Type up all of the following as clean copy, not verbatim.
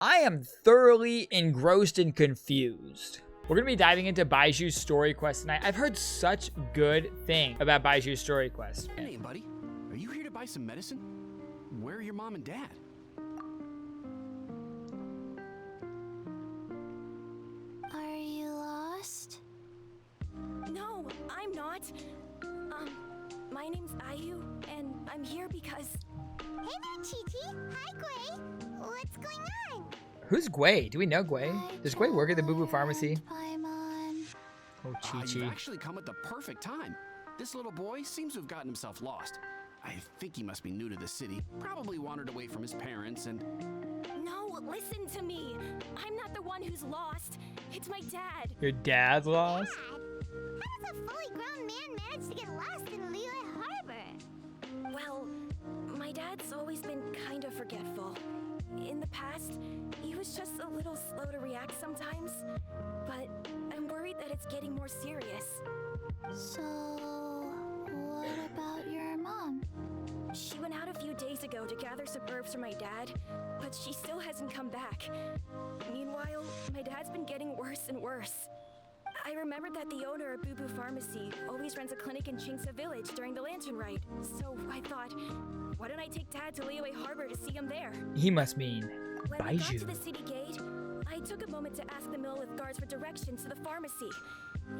I am thoroughly engrossed and confused. We're gonna be diving into BAIZHU's story quest tonight. I've heard such good things about BAIZHU's story quest. Hey, buddy. Are you here to buy some medicine? Where are your mom and dad? Are you lost? No, I'm not. My name's Ayu, and I'm here because... Hey there, Chi-Chi. Hi, Gray. What's going on? Who's Gwei? Do we know Gwei? Does Gwei work at the Boo Boo Pharmacy? Paimon. Oh, You've Chi-Chi. actually come at the perfect time. This little boy seems to have gotten himself lost. I think he must be new to the city. Probably wandered away from his parents and... No, listen to me. I'm not the one who's lost. It's my dad. Your dad's lost? Dad, how does a fully grown man manage to get lost in Liyue Harbor? Well, my dad's always been kind of forgetful. In the past, he was just a little slow to react sometimes. But I'm worried that it's getting more serious. So, what about your mom? She went out a few days ago to gather some herbs for my dad, but she still hasn't come back. Meanwhile, my dad's been getting worse and worse. I remembered that the owner of Boo Boo Pharmacy always runs a clinic in Chingsa Village during the Lantern Rite, so I thought, why don't I take Dad to Liyue Harbor to see him there? He must mean When we got to BAIZHU. the city gate, I took a moment to ask the Millith guards for directions to the pharmacy.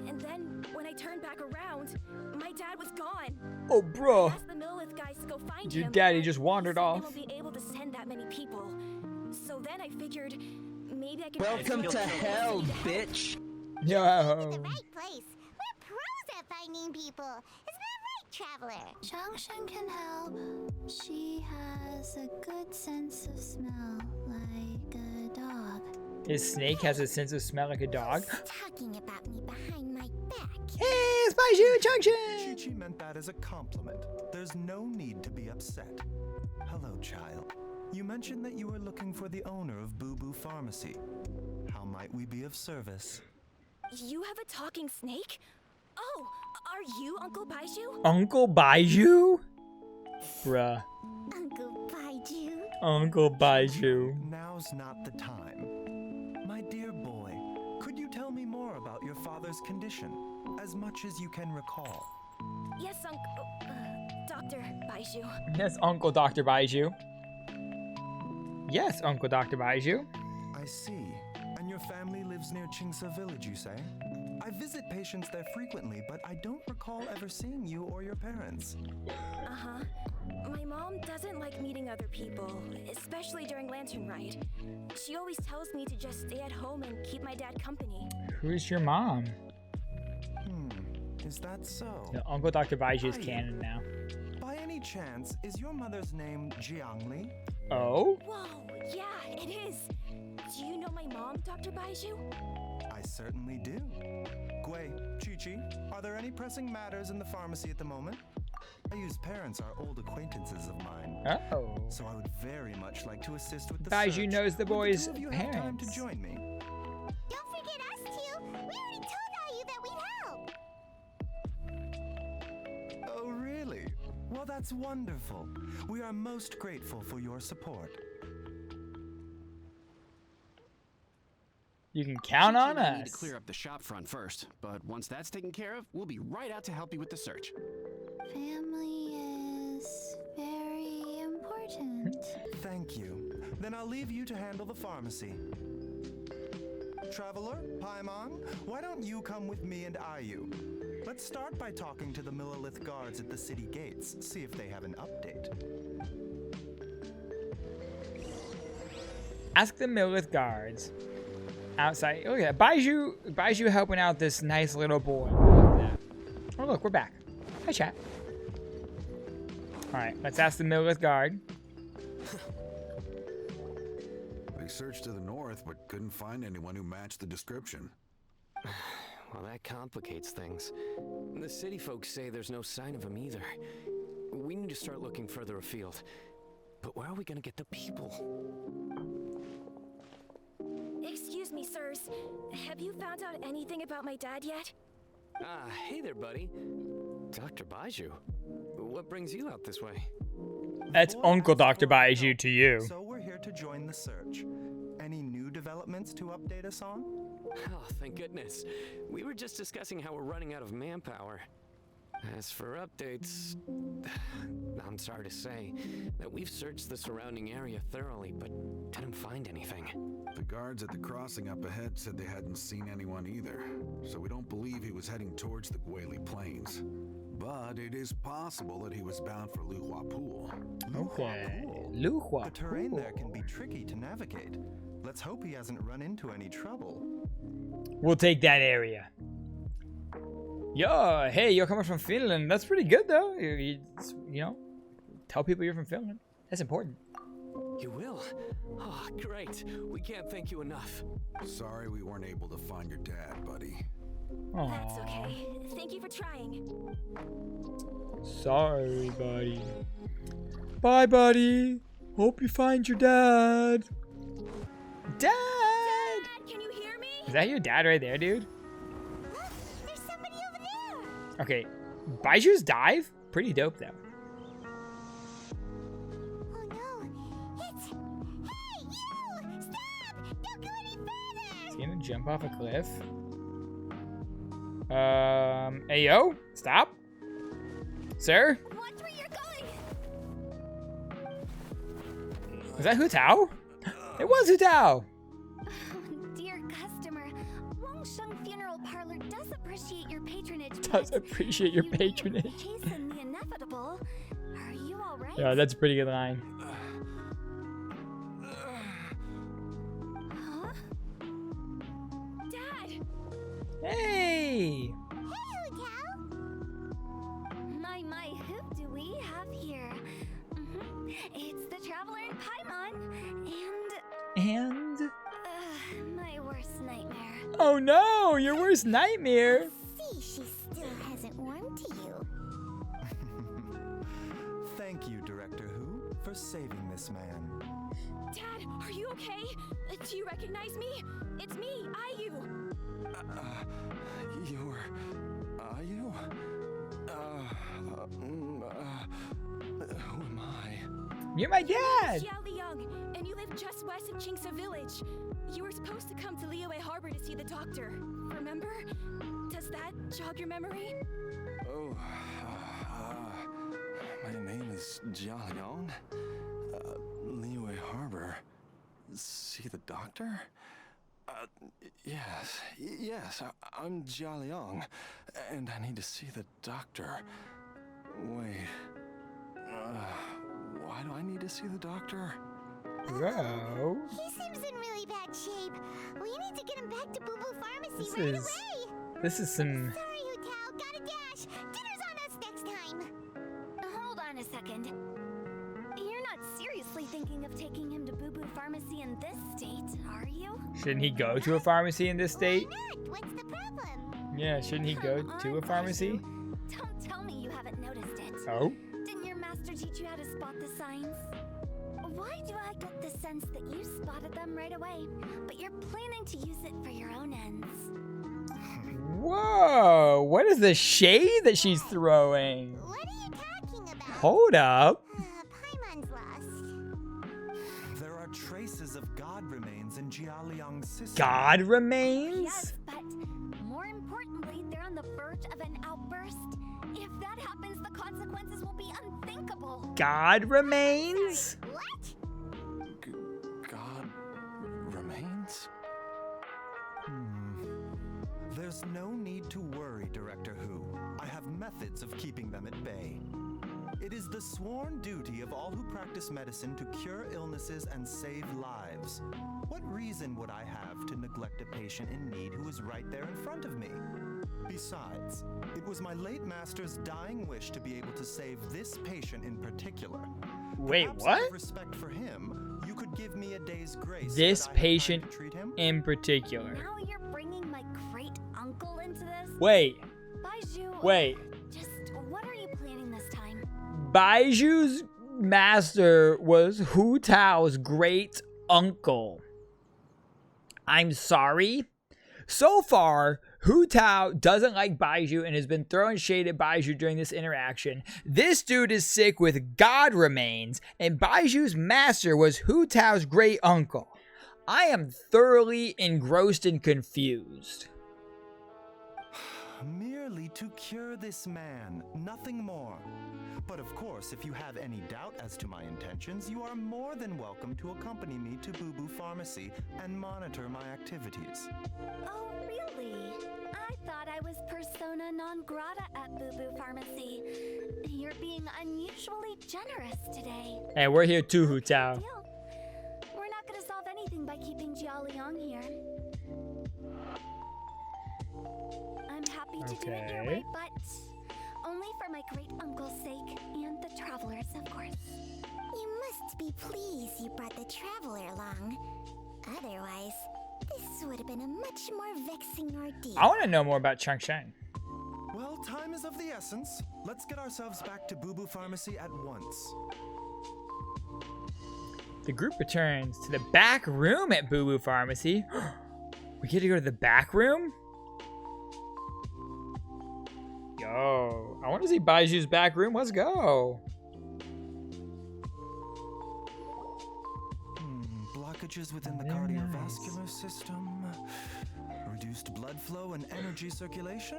And then, when I turned back around, my dad was gone. Oh, I bro. asked the Millith guys to go find Your him. daddy just They wandered said off. They won't be able to send that many people. So then I figured, maybe I could... Welcome to hell, bitch. The Yo. right place. We're pros at finding people. Isn't that right, Traveler? Changshan can help. She has a good sense of smell, like a dog. His snake has a sense of smell like a dog. Talking about me behind my back. Hey, it's BAIZHU Junction! Chi-Chi meant that as a compliment. There's no need to be upset. Hello, child. You mentioned that you were looking for the owner of Boo Boo Pharmacy. How might we be of service? You have a talking snake? Oh, are you Uncle BAIZHU? Uncle BAIZHU? Bruh. Uncle BAIZHU. Uncle BAIZHU. Now's not the time. My dear boy, could you tell me more about your father's condition? As much as you can recall. Yes, Dr. BAIZHU. Yes, Uncle Dr. BAIZHU. Yes, Uncle Dr. BAIZHU. I see. And your family lives near Chingsa Village, you say? I visit patients there frequently, but I don't recall ever seeing you or your parents. Uh-huh. My mom doesn't like meeting other people, especially during Lantern Rite. She always tells me to just stay at home and keep my dad company. Who's your mom? Is that so? Yeah, Uncle Dr. BAIZHU is canon now. By any chance, is your mother's name Jiangli? Oh? Whoa, yeah, it is. Do you know my mom, Dr. BAIZHU? I certainly do. Gwei, Chi-Chi, are there any pressing matters in the pharmacy at the moment? Ayu's parents are old acquaintances of mine, Oh. so I would very much like to assist with the BAIZHU search. knows the Would boy's two of you have time to parents. join me? Don't forget us two. We already told Ayu that we'd help. Oh, really? Well, that's wonderful. We are most grateful for your support. You can count on Chi-Chi and I need to us. clear up the shop front first, but once that's taken care of, we'll be right out to help you with the search. Family is very important. Thank you. Then I'll leave you to handle the pharmacy. Traveler, Paimon, why don't you come with me and Ayu? Let's start by talking to the Millith guards at the city gates, see if they have an update. Ask the Millith guards. Outside. Look at that. BAIZHU helping out this nice little boy. Look at that. Oh, look, we're back. Hi, chat. All right, let's ask the Millith guard. We searched to the north, but couldn't find anyone who matched the description. Well, that complicates things. The city folks say there's no sign of him either. We need to start looking further afield. But where are we gonna get the people? Excuse me, sirs. Have you found out anything about my dad yet? Ah, hey there, buddy. Dr. BAIZHU. What brings you out this way? That's Boy, Uncle that's Dr. full of BAIZHU help, to you. So we're here to join the search. Any new developments to update us on? Oh, thank goodness. We were just discussing how we're running out of manpower. As for updates, I'm sorry to say that we've searched the surrounding area thoroughly, but didn't find anything. The guards at the crossing up ahead said they hadn't seen anyone either, so we don't believe he was heading towards the Gwali Plains. But it is possible that he was bound for Luhua Pool. Okay. The Luhua terrain Pool. there can be tricky to navigate. Let's hope he hasn't run into any trouble. We'll take that area. Yo, hey, you're coming from Finland. That's pretty good, though. You know, tell people you're from Finland. That's important. You will? Oh, great. We can't thank you enough. Sorry we weren't able to find your dad, buddy. That's Aww. okay. Thank you for trying. Sorry, buddy. Bye, buddy. Hope you find your dad. Dad! Dad, can you hear me? Is that your dad right there, dude? Look, there's somebody over there. Okay. BAIZHU's dive? Pretty dope, though. Oh no, it's... Hey, you! Stop! Don't go any further! Is he gonna jump off a cliff? Hey, yo, stop. Sir? Watch where you're going. Was that Hu Tao? It was Hu Tao. Oh, dear customer, Wangsheng Funeral Parlor does appreciate your patronage. Does but appreciate your you may patronage. hasten the inevitable. Are you all right? Yeah, that's a pretty good line. Huh? Dad! Hey! Hey, Hu Tao. My, who do we have here? It's the Traveler in Paimon, And? my worst nightmare. Oh no, your worst nightmare. See, she still hasn't warmed to you. Thank you, Director Who, for saving this man. Dad, are you okay? Do you recognize me? It's me, Ayu. Are you? Who am I? You're my dad. Xiao Liang, and you live just west of Qingsa Village. You were supposed to come to Liyue Harbor to see the doctor. Remember? Does that jog your memory? Oh, my name is Jialiang. Liyue Harbor. See the doctor? Yes, I'm Jialiang, and I need to see the doctor. Wait, why do I need to see the doctor? Bro. He seems in really bad shape. We need to get him back to Boo Boo Pharmacy This right is- away. This is some... Sorry, Hu Tao. Gotta dash. Dinner's on us next time. Hold on a second. You're not seriously thinking of taking him to Boo Boo Pharmacy in this state, are you? Shouldn't he go to a pharmacy in this state? Why not? What's the problem? Yeah, shouldn't he go Come to a on, pharmacy? BAIZHU. Don't tell me you haven't noticed it. Oh? Didn't your master teach you how to spot the signs? Why do I get the sense that you spotted them right away, but you're planning to use it for your own ends? Whoa, what is the shade that she's throwing? What are you talking about? Hold up. Paimon's lost. There are traces of God remains in Jialiang's system. God remains? Yes, but more importantly, they're on the verge of an outburst. If that happens, the consequences will be unthinkable. God remains? What? God remains? There's no need to worry, Director Who. I have methods of keeping them at bay. It is the sworn duty of all who practice medicine to cure illnesses and save lives. What reason would I have to neglect a patient in need who is right there in front of me? Besides, it was my late master's dying wish to be able to save this patient in particular. Wait, Perhaps what? out of respect for him, you could give me a day's grace. This so that I have time patient to treat him? in particular. Now you're bringing my great uncle into this? Wait, BAIZHU, wait. just what are you planning this time? BAIZHU's master was Hu Tao's great uncle. I'm sorry. So far, Hu Tao doesn't like BAIZHU and has been throwing shade at BAIZHU during this interaction. This dude is sick with God remains, and BAIZHU's master was Hu Tao's great uncle. I am thoroughly engrossed and confused. Merely to cure this man, nothing more. But of course, if you have any doubt as to my intentions, you are more than welcome to accompany me to BAIZHU Pharmacy and monitor my activities. Oh, really? I thought I was persona non grata at BAIZHU Pharmacy. You're being unusually generous today. Hey, we're here too, Hu Tao. Deal. We're not gonna solve anything by keeping Jialiang here. I'm happy to do it your way, but only for my great uncle's sake and the travelers, of course. You must be pleased you brought the traveler along. Otherwise, this would have been a much more vexing ordeal. I want to know more about Changshan. Well, time is of the essence. Let's get ourselves back to BAIZHU Pharmacy at once. The group returns to the back room at BAIZHU Pharmacy. We get to go to the back room? Yo, I want to see BAIZHU's back room. Let's go. Blockages within the Very cardiovascular system, reduced blood flow and energy circulation.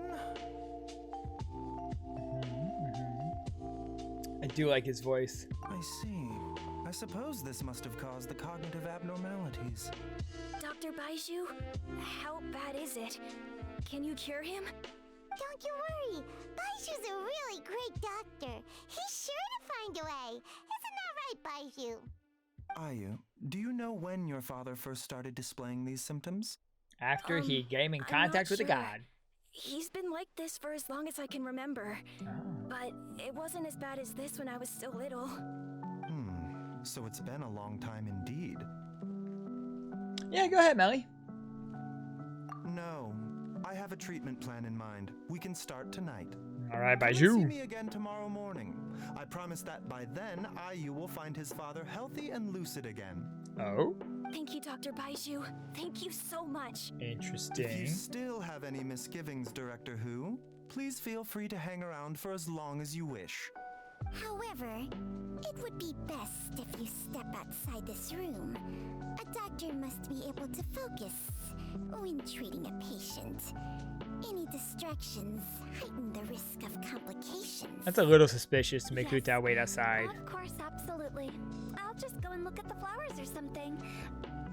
I do like his voice. I see. I suppose this must have caused the cognitive abnormalities. Dr. BAIZHU, how bad is it? Can you cure him? Don't you worry. BAIZHU's a really great doctor. He's sure to find a way. Isn't that right, BAIZHU? Ayu, do you know when your father first started displaying these symptoms? After he came in I'm contact not with a sure. god. He's been like this for as long as I can remember. But it wasn't as bad as this when I was still little. So it's been a long time indeed. Yeah, go ahead, Melly. No, I have a treatment plan in mind. We can start tonight. All right, Come and see BAIZHU. me again tomorrow morning. I promise that by then, Ayu will find his father healthy and lucid again. Oh, Thank you, Dr. BAIZHU. Thank you so much. If you interesting. still have any misgivings, Director Who, please feel free to hang around for as long as you wish. However, it would be best if you step outside this room. A doctor must be able to focus when treating a patient. Any distractions heighten the risk of complications. That's a little suspicious to make Hu Tao wait outside. Of course, absolutely. I'll just go and look at the flowers or something.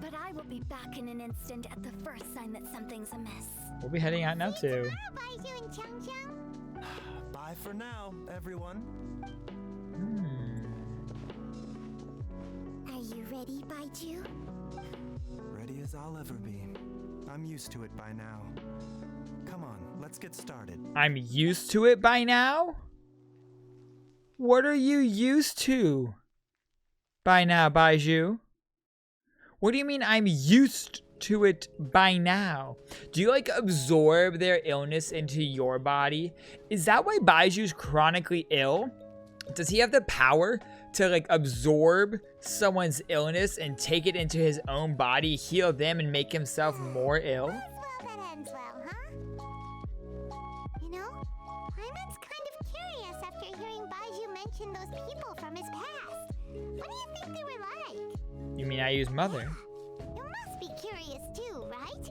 But I will be back in an instant at the first sign that something's amiss. We'll be heading out now too. BAIZHU and Chang. Bye for now, everyone. Are you ready, BAIZHU? Ready as I'll ever be. I'm used to it by now. Come on, let's get started. I'm used to it by now? What are you used to by now, BAIZHU? What do you mean I'm used to it by now? Do you like absorb their illness into your body? Is that why BAIZHU's chronically ill? Does he have the power to like absorb someone's illness and take it into his own body, heal them, and make himself more ill? Well, that ends well, huh? You know, Hyman's kind of curious after hearing BAIZHU mention those people from his past. What do you think they were like? You mean I use mother? You must be curious too, right?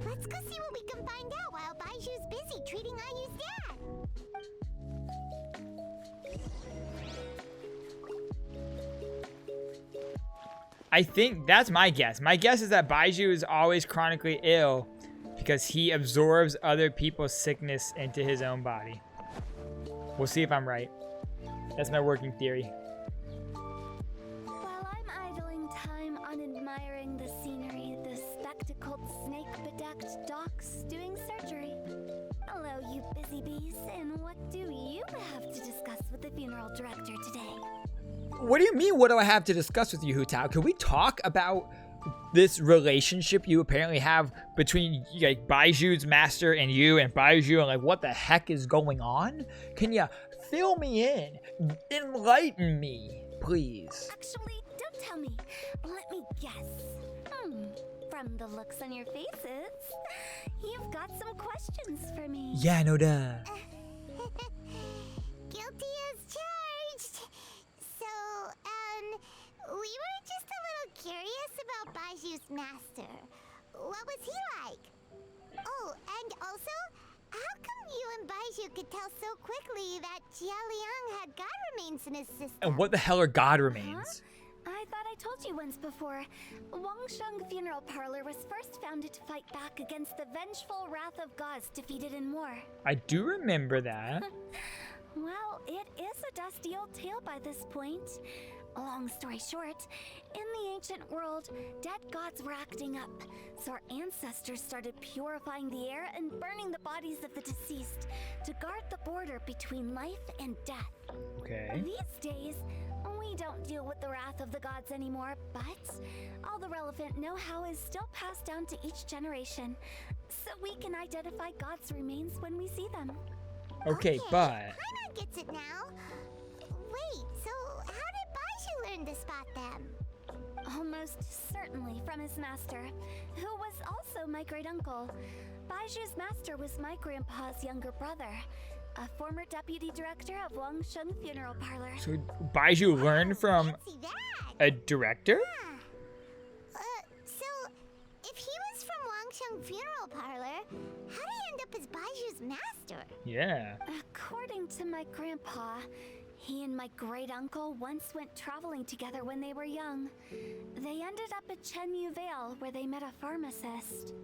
Let's go see what we can find out while BAIZHU's busy treating Ayu's dad. I think that's my guess. My guess is that BAIZHU is always chronically ill because he absorbs other people's sickness into his own body. We'll see if I'm right. That's my working theory. While I'm idling time on admiring the scenery, the spectacled snake-bedecked docs doing surgery. Hello, you busy bees, and what do you have to discuss with the funeral director today? What do you mean, what do I have to discuss with you, Hu Tao? Can we talk about this relationship you apparently have between like BAIZHU's master and you and BAIZHU, and like what the heck is going on? Can you fill me in? Enlighten me, please. Actually, don't tell me. Let me guess. From the looks on your faces, you've got some questions for me. Yeah, no duh. Guilty as charged. So, we were just a little curious about BAIZHU's master. What was he like? Oh, and also, how come you and BAIZHU could tell so quickly that Jialiang had god remains in his system? And what the hell are god remains? I thought I told you once before. Wangsheng Funeral Parlor was first founded to fight back against the vengeful wrath of gods defeated in war. I do remember that. Well, it is a dusty old tale by this point. Long story short, in the ancient world, dead gods were acting up, so our ancestors started purifying the air and burning the bodies of the deceased to guard the border between life and death. Okay. These days, we don't deal with the wrath of the gods anymore, but all the relevant know-how is still passed down to each generation, so we can identify gods' remains when we see them. Okay, but... Paimon gets it now. Wait, so how did BAIZHU learn to spot them? Almost certainly from his master, who was also my great-uncle. BAIZHU's master was my grandpa's younger brother, a former deputy director of Wangsheng Funeral Parlor. So BAIZHU learned from Fancy that. a director? Huh. So if he was from Wangsheng Funeral Parlor, how did he end up as BAIZHU's master? Yeah. According to my grandpa, he and my great-uncle once went traveling together when they were young. They ended up at Chenyu Vale, where they met a pharmacist.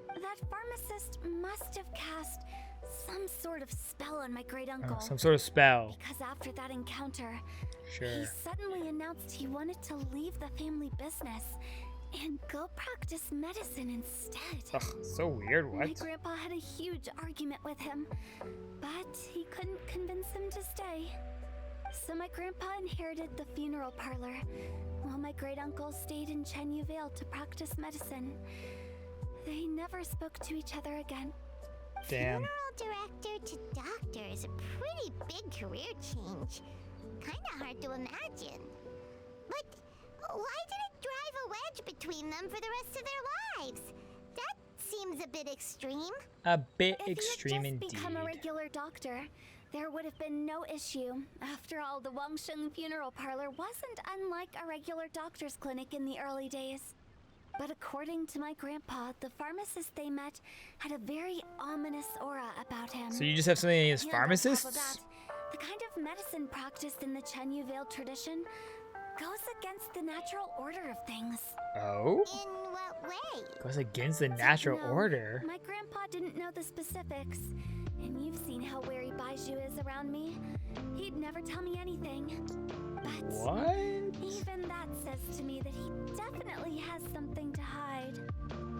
That pharmacist must have cast some sort of spell on my great-uncle. Oh, some sort of spell. Because after that encounter, Sure. he suddenly announced he wanted to leave the family business and go practice medicine instead. Ugh, so weird, My what? grandpa had a huge argument with him, but he couldn't convince him to stay. So my grandpa inherited the funeral parlor, while my great-uncle stayed in Chenyu Vale to practice medicine. They never spoke to each other again. Damn. Funeral director to doctor is a pretty big career change. Kinda hard to imagine. But why did it drive a wedge between them for the rest of their lives? That seems a bit extreme. A bit If extreme he had just indeed. become a regular doctor, there would have been no issue. After all, the Wangsheng Funeral Parlor wasn't unlike a regular doctor's clinic in the early days. But according to my grandpa, the pharmacist they met had a very ominous aura about him. So you just have something against And on top of pharmacists? that, the kind of medicine practiced in the Chenyu Vale tradition goes against the natural order of things. Oh? In what way? Goes against the natural No, order. My grandpa didn't know the specifics, and you've seen how wary BAIZHU is around me. He'd never tell me anything. But What? even that says to me that he definitely has something to hide.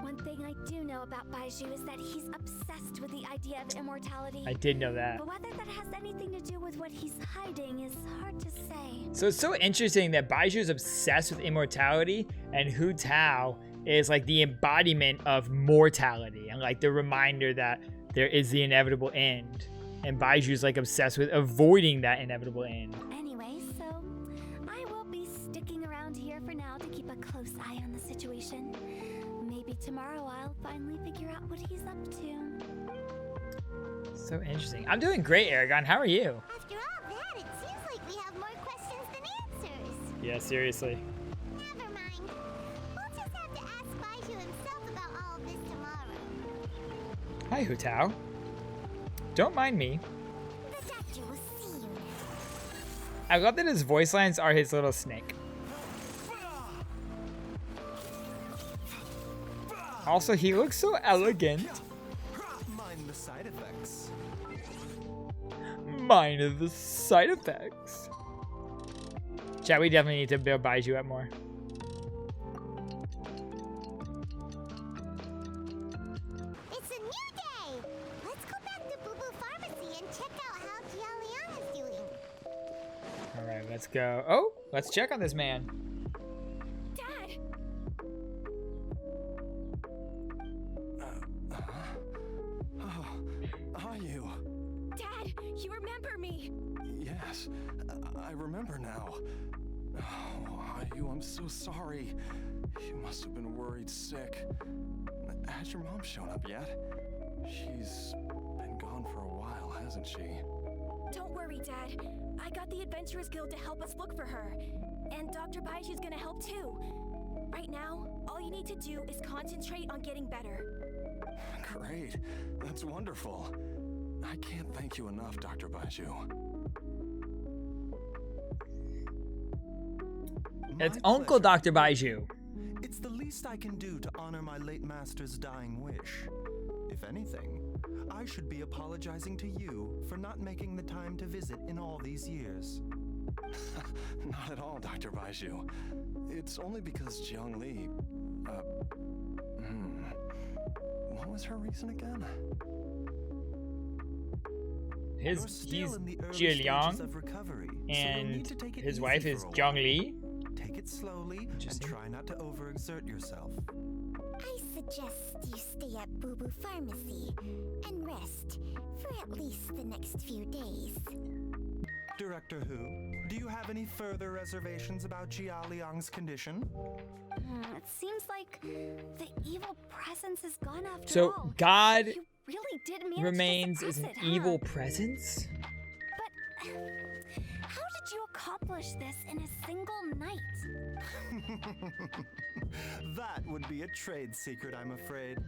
One thing I do know about BAIZHU is that he's obsessed with the idea of immortality. I did know that. But whether that has anything to do with what he's hiding is hard to say. So it's so interesting that BAIZHU is obsessed with immortality, and Hu Tao is like the embodiment of mortality, and like the reminder that there is the inevitable end. And BAIZHU is like obsessed with avoiding that inevitable end. Anyway, so I will be sticking around here for now to keep a close eye on the situation. Maybe tomorrow I'll finally figure out what he's up to. So interesting. I'm doing great, Aragon. How are you? After all that, it seems like we have more questions than answers. Yeah, seriously. Never mind. We'll just have to ask BAIZHU himself about all of this tomorrow. Hi, Hu Tao. Don't mind me. The doctor will see you now. I love that his voice lines are his little snake. Also, he looks so elegant. Mind the side effects. Mind the side effects. Chat, we definitely need to build BAIZHU up more. It's a new day. Let's go back to Boo Boo Pharmacy and check out how Jialiang is doing. All right, let's go. Oh, let's check on this man. Dad! Are you? Dad, you remember me! Yes, I remember now. Oh, Ayu, I'm so sorry. You must have been worried sick. Has your mom shown up yet? She's been gone for a while, hasn't she? Don't worry, Dad. I got the Adventurers Guild to help us look for her. And Dr. BAIZHU's gonna help too. Right now, All you need to do is concentrate on getting better. Great. That's wonderful. I can't thank you enough, Dr. BAIZHU. It's My Uncle pleasure. Dr. BAIZHU. It's the least I can do to honor my late master's dying wish. If anything, I should be apologizing to you for not making the time to visit in all these years. Not at all, Dr. BAIZHU. It's only because Jiang Li... What was her reason again? You're He's still in the early Jie stages Liang, of recovery, so you'll and need to take it his easy wife for is a while. Jiang Li. Take it slowly and Interesting. try not to overexert yourself. I suggest you stay at Boo Boo Pharmacy and rest for at least the next few days. Director Who, do you have any further reservations about Jia Liang's condition? It seems like the evil presence is gone after So all. God You really did manage remains to as an suppress it, evil huh? presence? But how did you accomplish this in a single night? That would be a trade secret, I'm afraid.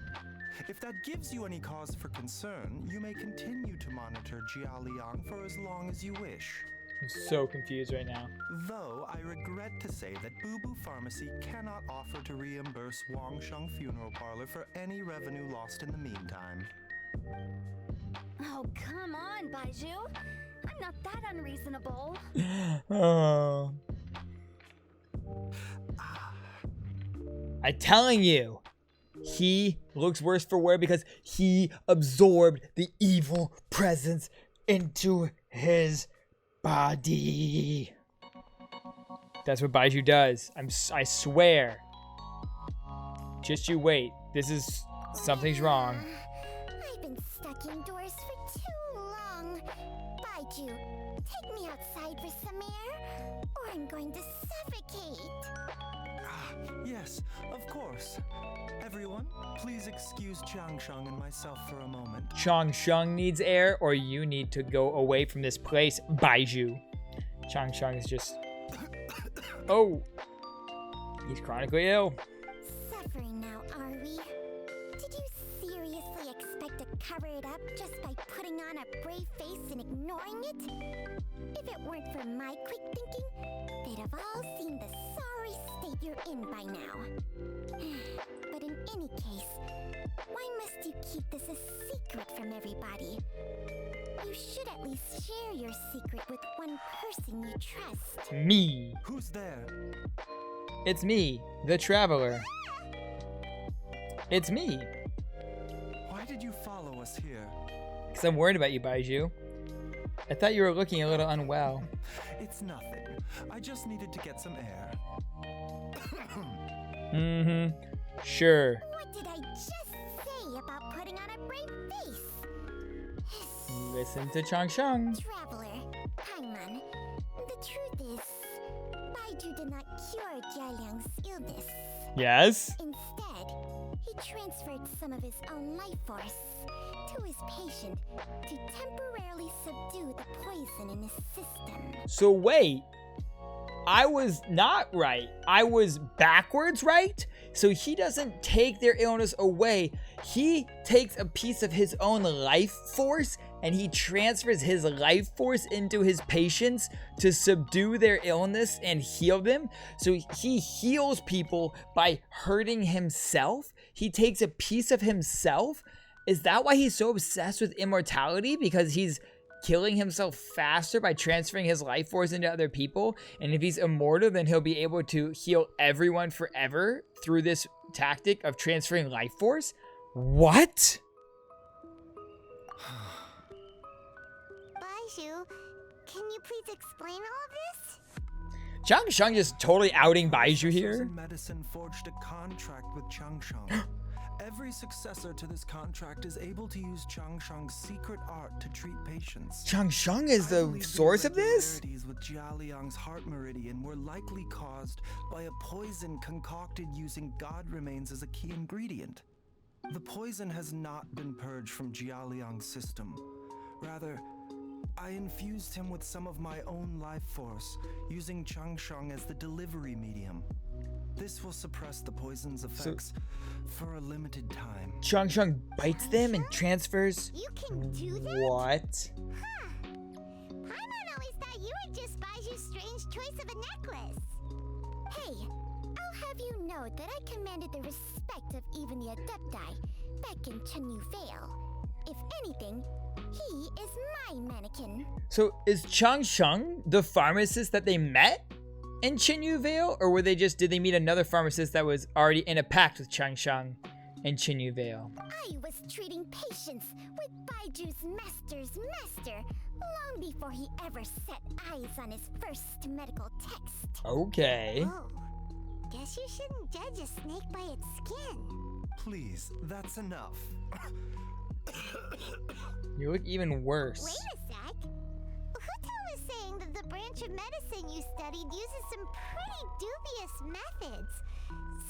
If that gives you any cause for concern, you may continue to monitor Jia Liang for as long as you wish. I'm so confused right now. Though I regret to say that Boo Boo Pharmacy cannot offer to reimburse Wangsheng Funeral Parlor for any revenue lost in the meantime. Oh, come on, BAIZHU. I'm not that unreasonable. Oh. I'm telling you, he looks worse for wear because he absorbed the evil presence into his body. That's what BAIZHU does. I swear. Just you wait. Something's wrong. I've been stuck indoors for too long. BAIZHU, take me outside for some air, or I'm going to suffocate. Yes, of course. Everyone, please excuse Changsheng and myself for a moment. Changsheng needs air, or you need to go away from this place, BAIZHU. Changsheng is just... Oh! He's chronically ill. Suffering now, are we? Did you seriously expect to cover it up just by putting on a brave face and ignoring it? If it weren't for my quick thinking, they'd have all seen the sorry state you're in by now. But in any case, why must you keep this a secret from everybody? You should at least share your secret with one person you trust. Me. Who's there? It's me, the Traveler. It's me. Why did you follow us here? Because I'm worried about you, BAIZHU. I thought you were looking a little unwell. It's nothing. I just needed to get some air. Mm-hmm. Sure. What did I just say about putting on a brave face? Listen to Changsheng. Traveler, Paimon, the truth is, BAIZHU did not cure Jia Liang's illness. Yes? Instead, he transferred some of his own life force to his patient to temporarily subdue the poison in his system. So wait. I was not right. I was backwards right? So he doesn't take their illness away. He takes a piece of his own life force and he transfers his life force into his patients to subdue their illness and heal them. So he heals people by hurting himself. He takes a piece of himself. Is that why he's so obsessed with immortality? Because he's killing himself faster by transferring his life force into other people, and if he's immortal, then he'll be able to heal everyone forever through this tactic of transferring life force? What? BAIZHU, can you please explain all this? Changsheng just totally outing BAIZHU here. In medicine forged a contract with Changsheng. Every successor to this contract is able to use Changsheng's secret art to treat patients. Changsheng is the source of this? Irregularities with Jia Liang's heart meridian were likely caused by a poison concocted using god remains as a key ingredient. The poison has not been purged from Jia Liang's system. Rather, I infused him with some of my own life force, using Changsheng as the delivery medium. This will suppress the poison's effects for a limited time. Chang bites them and transfers. You can do that? What? Huh. Paimon always thought you were just BAIZHU's strange choice of a necklace. Hey, I'll have you know that I commanded the respect of even the Adepti back in Chenyu Vale. If anything, he is my mannequin. So is Chang the pharmacist that they met in Chenyu Vale, or did they meet another pharmacist that was already in a pact with Chang in Chenyu Vale? I was treating patients with BAIZHU's master's master long before he ever set eyes on his first medical text. Okay. Oh, guess you shouldn't judge a snake by its skin. Please, that's enough. You look even worse. Wait a sec. Hutao was saying that the branch of medicine you studied uses some pretty dubious methods.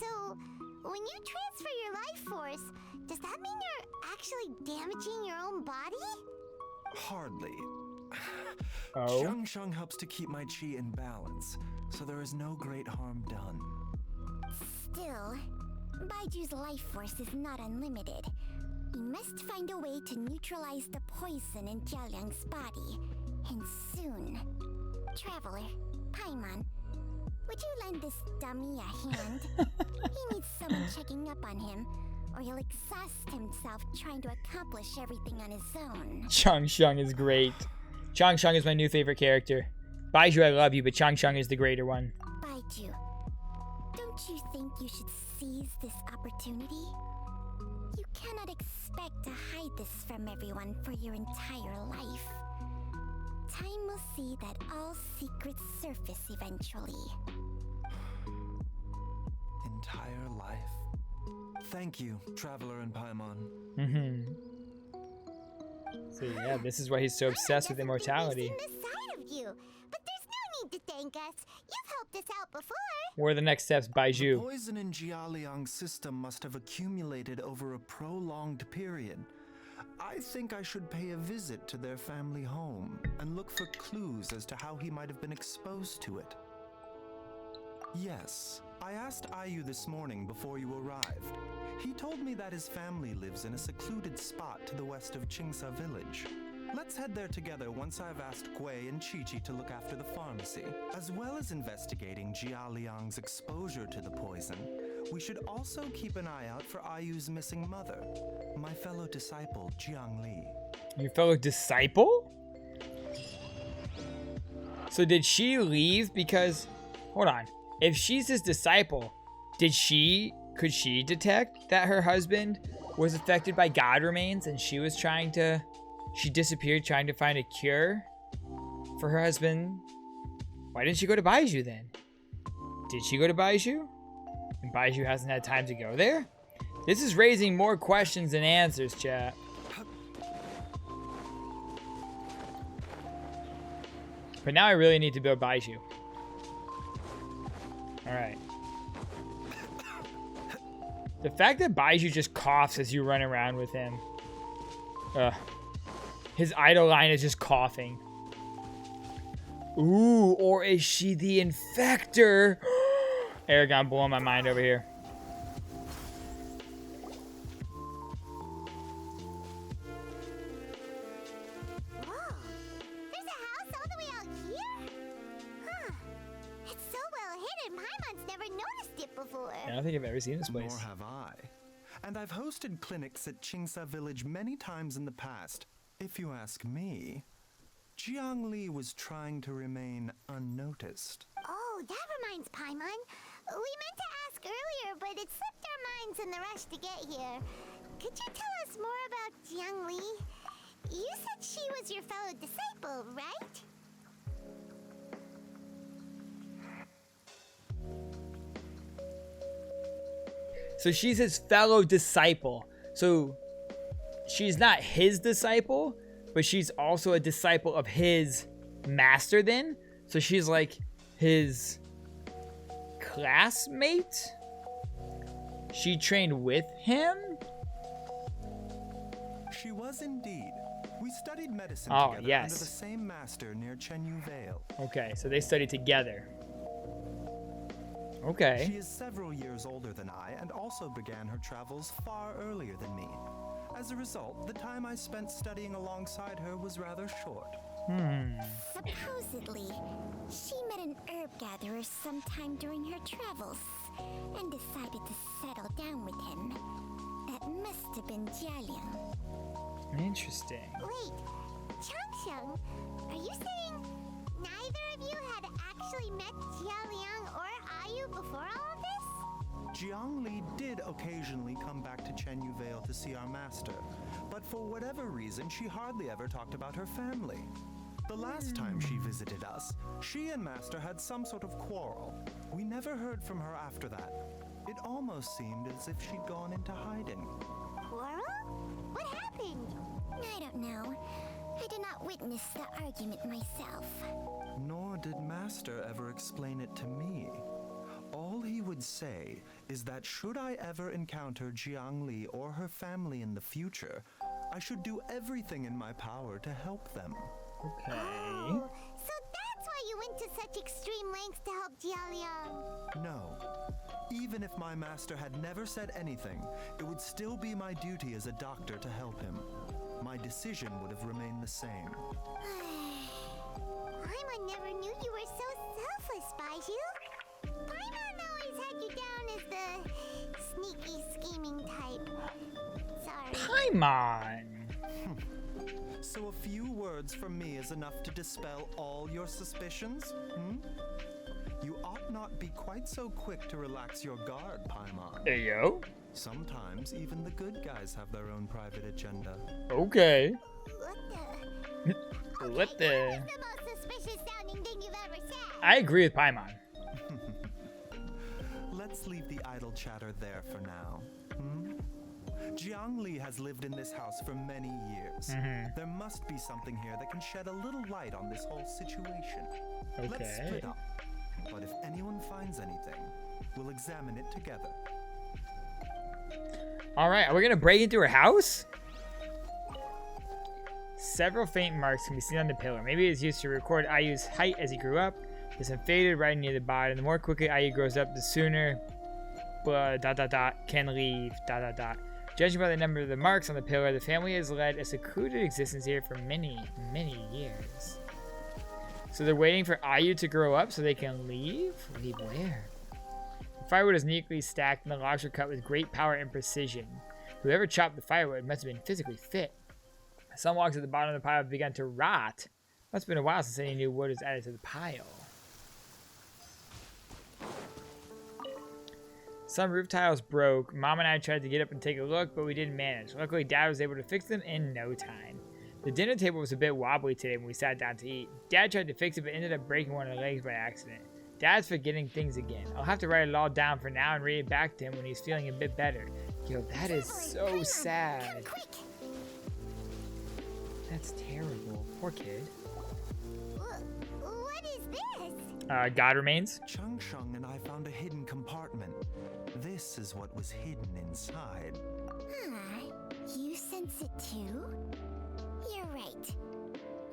So, when you transfer your life force, does that mean you're actually damaging your own body? Hardly. Oh? Chang helps to keep my chi in balance, so there is no great harm done. Still, BAIZHU's life force is not unlimited. We must find a way to neutralize the poison in Jialiang's body, and soon. Traveler, Paimon, would you lend this dummy a hand? He needs someone checking up on him, or he'll exhaust himself trying to accomplish everything on his own. Chang is great. Chang is my new favorite character. BAIZHU, I love you, but Chang is the greater one. BAIZHU, don't you think you should seize this opportunity? You cannot expect to hide this from everyone for your entire life. Time will see that all secrets surface eventually. Entire life. Thank you, Traveler and Paimon. Mm-hmm. So yeah, this is why he's so obsessed with immortality. We've seen the side of you, but there's no need to thank us. You've helped us out before. What are the next steps, The BAIZHU? poison in Jialiang's system must have accumulated over a prolonged period. I think I should pay a visit to their family home and look for clues as to how he might have been exposed to it. Yes, I asked Ayu this morning before you arrived. He told me that his family lives in a secluded spot to the west of Qingsa village. Let's head there together once I've asked Gui and Chi-Chi to look after the pharmacy. As well as investigating Jialiang's exposure to the poison, we should also keep an eye out for Ayu's missing mother, my fellow disciple, Jiangli. Your fellow disciple? So did she leave because... Hold on. If she's his disciple, could she detect that her husband was affected by God remains and she disappeared trying to find a cure for her husband? Why didn't she go to BAIZHU then? Did she go to BAIZHU? And BAIZHU hasn't had time to go there? This is raising more questions than answers, chat. But now I really need to build BAIZHU. Alright. The fact that BAIZHU just coughs as you run around with him. His idle line is just coughing. Ooh, or is she the infector? Aragon blowing my mind over here. Whoa, there's a house all the way out here? Huh, it's so well hidden, Paimon's never noticed it before. I don't think I've ever seen this place. Nor have I. And I've hosted clinics at Qingsa village many times in the past. If you ask me, Jiangli was trying to remain unnoticed. Oh, that reminds Paimon. We meant to ask earlier, but it slipped our minds in the rush to get here. Could you tell us more about Jiangli? You said she was your fellow disciple, right? So she's his fellow disciple. So she's not his disciple, but she's also a disciple of his master then? So she's like his classmate? She trained with him? She was indeed. We studied medicine Oh, together yes. under the same master near Chenyu Vale. Okay, so they studied together. Okay. She is several years older than I and also began her travels far earlier than me. As a result, the time I spent studying alongside her was rather short. Supposedly, she met an herb gatherer sometime during her travels and decided to settle down with him. That must have been Jialiang. Interesting. Wait, Changsheng, are you saying neither of you had actually met Jialiang or Ayu before all of this? Jiang Li did occasionally come back to Chenyu Vale to see our master, but for whatever reason, she hardly ever talked about her family. The last time she visited us, she and Master had some sort of quarrel. We never heard from her after that. It almost seemed as if she'd gone into hiding. Quarrel? What happened? I don't know. I did not witness the argument myself. Nor did Master ever explain it to me. All he would say is that should I ever encounter Jiang Li or her family in the future, I should do everything in my power to help them. Okay. Oh, so that's why you went to such extreme lengths to help Jialiang. No. Even if my master had never said anything, it would still be my duty as a doctor to help him. My decision would have remained the same. Paimon never knew you were so selfless, BAIZHU. Paimon always had you down as the sneaky, scheming type. Sorry. Paimon. So a few words from me is enough to dispel all your suspicions? You ought not be quite so quick to relax your guard, Paimon. Hey, yo. Sometimes even the good guys have their own private agenda. Okay. What What the? That was the most suspicious sounding thing you've ever said. I agree with Paimon. Let's leave the idle chatter there for now. Jiang Li has lived in this house for many years. There must be something here that can shed a little light on this whole situation. Let's Okay. split up. But if anyone finds anything, we'll examine it together. All right, are we gonna break into her house? Several faint marks can be seen on the pillar. Maybe it's used to record Ayu's height as he grew up. There's some faded writing near the bottom. The more quickly Ayu grows up, the sooner can leave. Judging by the number of the marks on the pillar, the family has led a secluded existence here for many, many years. So they're waiting for Ayu to grow up so they can leave? Leave where? The firewood is neatly stacked and the logs are cut with great power and precision. Whoever chopped the firewood must have been physically fit. Some logs at the bottom of the pile have begun to rot. Must have been a while since any new wood was added to the pile. Some roof tiles broke. Mom and I tried to get up and take a look, but we didn't manage. Luckily, Dad was able to fix them in no time. The dinner table was a bit wobbly today when we sat down to eat. Dad tried to fix it, but ended up breaking one of the legs by accident. Dad's forgetting things again. I'll have to write it all down for now and read it back to him when he's feeling a bit better. Yo, that is so sad. That's terrible. Poor kid. What is this? God remains. Changsheng and I found a hidden compartment. This is what was hidden inside. You sense it too? You're right.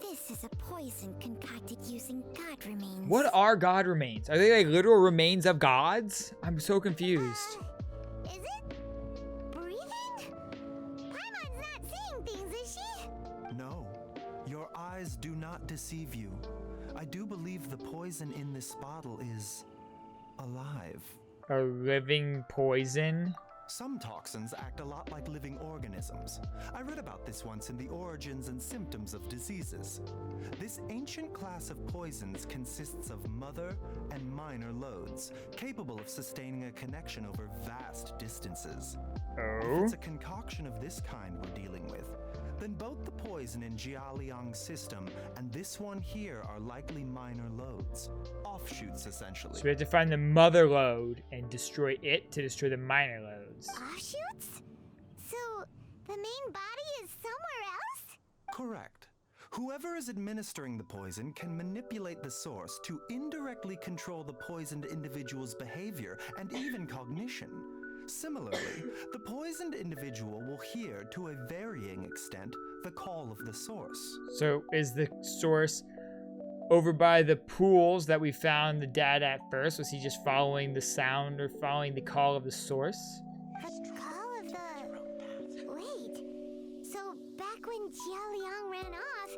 This is a poison concocted using god remains. What are God remains? Are they like literal remains of gods? I'm so confused. Is it? Breathing? Paimon's not seeing things, is she? No, your eyes do not deceive you. I do believe the poison in this bottle is alive. A living poison? Some toxins act a lot like living organisms. I read about this once in The Origins and Symptoms of Diseases. This ancient class of poisons consists of mother and minor loads, capable of sustaining a connection over vast distances. If Oh? it's a concoction of this kind we're dealing with, then both the poison in Jialiang's system and this one here are likely minor loads. Offshoots, essentially. So we have to find the mother load and destroy it to destroy the minor loads. Offshoots? So, the main body is somewhere else? Correct. Whoever is administering the poison can manipulate the source to indirectly control the poisoned individual's behavior and even cognition. Similarly, the poisoned individual will hear, to a varying extent, the call of the source. So is the source over by the pools that we found the dad at first. Was he just following the sound or following the call of the source? The call of the... Wait. So back when Jialiang ran off,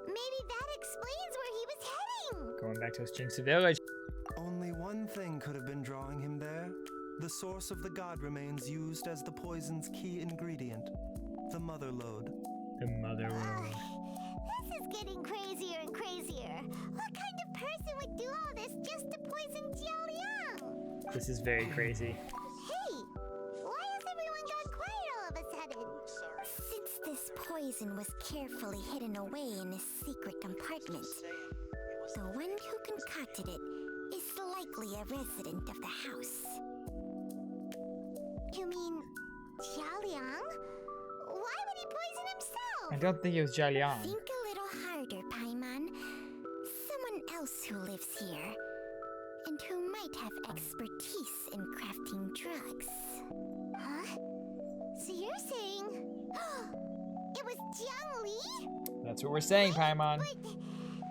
maybe that explains where he was heading. Going back to his Jinxia village. Only one thing could have been drawing him there. The source of the god remains used as the poison's key ingredient. The mother lode. The mother lode. This is getting crazier and crazier. What kind of person would do all this just to poison Jialiang? This is very crazy. Hey, why has everyone gone quiet all of a sudden? Since this poison was carefully hidden away in a secret compartment, the one who concocted it is likely a resident of the house. You mean Jialiang? Why would he poison himself? I don't think it was Jialiang. Think a little harder, Paimon. Someone else who lives here, and who might have expertise in crafting drugs. Huh? So you're saying it was Jiang Li? That's what we're saying, Paimon. But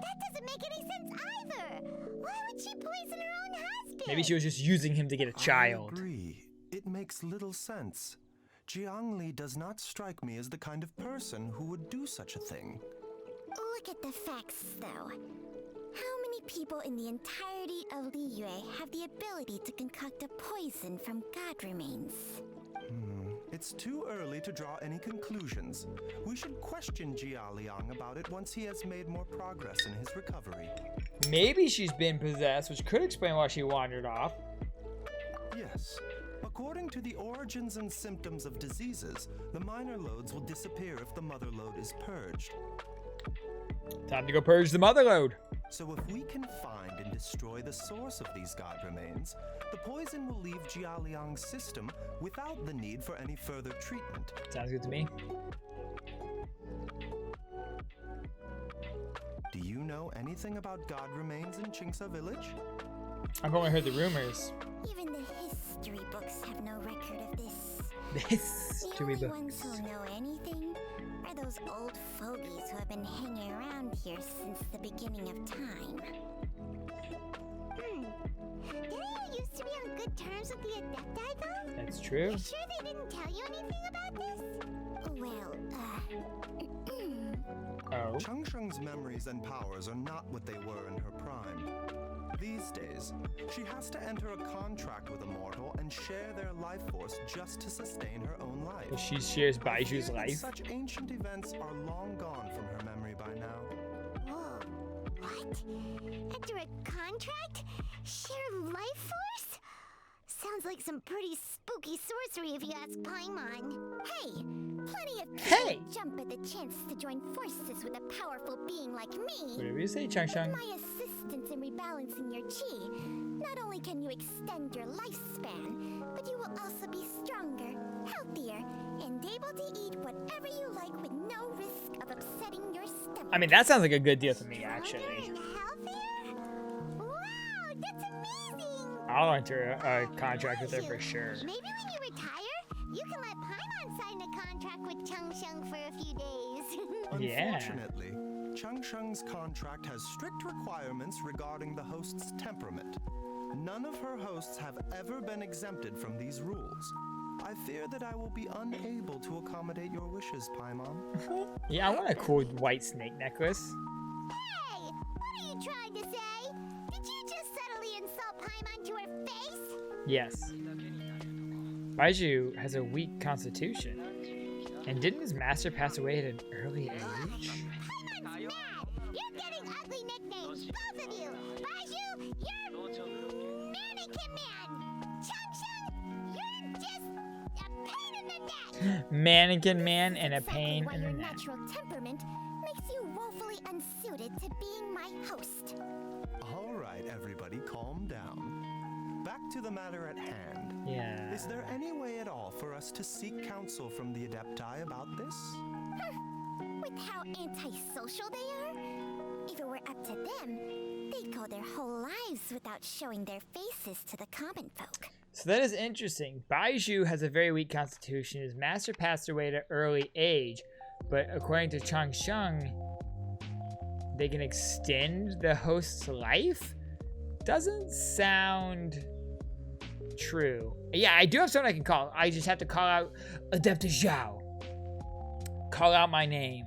that doesn't make any sense either. Why would she poison her own husband? Maybe she was just using him to get a child. I agree. It makes little sense. Jiang Li does not strike me as the kind of person who would do such a thing. Look at the facts, though. How many people in the entirety of Liyue have the ability to concoct a poison from god remains? It's too early to draw any conclusions. We should question Jialiang about it once he has made more progress in his recovery. Maybe she's been possessed, which could explain why she wandered off. Yes. According to the origins and symptoms of diseases, the minor lodes will disappear if the mother lode is purged. Time to go purge the mother lode. So if we can find and destroy the source of these god remains, the poison will leave Jialiang's system without the need for any further treatment. Sounds good to me. Do you know anything about god remains in Jinxia village? I've only heard the rumors. Even the history books have no record of this. The history The books. only ones who know anything are those old fogies who have been hanging around here since the beginning of time. Didn't you used to be on good terms with the Adepti, though? That's true. You sure they didn't tell you anything about this? Well, Oh. Changsheng's memories and powers are not what they were in her prime. These days, she has to enter a contract with a mortal and share their life force just to sustain her own life. She shares I BAIZHU's fear that life. Such ancient events are long gone from her memory by now. whoa, what? Enter a contract? Share life force? Sounds like some pretty spooky sorcery if you ask Paimon. Hey, plenty of people jump at the chance to join forces with a powerful being like me. Whatever you say, Changsheng. My assistance in rebalancing your chi. Not only can you extend your lifespan, but you will also be stronger, healthier, and able to eat whatever you like with no risk of upsetting your stomach. I mean, that sounds like a good deal to me, actually. Stronger and healthier? Wow, that's amazing! I'll enter a contract with her for sure. Maybe when you retire, you can let Paimon sign a contract with Changsheng for a few days. Yeah. Unfortunately, Changsheng's contract has strict requirements regarding the host's temperament. None of her hosts have ever been exempted from these rules. I fear that I will be unable to accommodate your wishes, Paimon. Yeah, I want a cool white snake necklace. Hey, what are you trying to say? Did you just subtly insult Paimon to her face? Yes. BAIZHU has a weak constitution. And didn't his master pass away at an early age? Paimon's mad! You're getting ugly nicknames, both of you! BAIZHU, you're Mannequin Man! Changsheng, you're just a pain in the neck! Mannequin Man and a Exactly pain why in the your neck. natural temperament makes you woefully unsuited to being my host. All right, everybody, calm down. Back to the matter at hand. Yeah. Is there any way at all for us to seek counsel from the Adepti about this? With how antisocial they are, if it were up to them, they'd go their whole lives without showing their faces to the common folk. So that is interesting. BAIZHU has a very weak constitution. His master passed away at an early age, but according to Changsheng, they can extend the host's life? Doesn't sound true. Yeah, I do have someone I can call. I just have to call out Adeptus Zhao. Call out my name.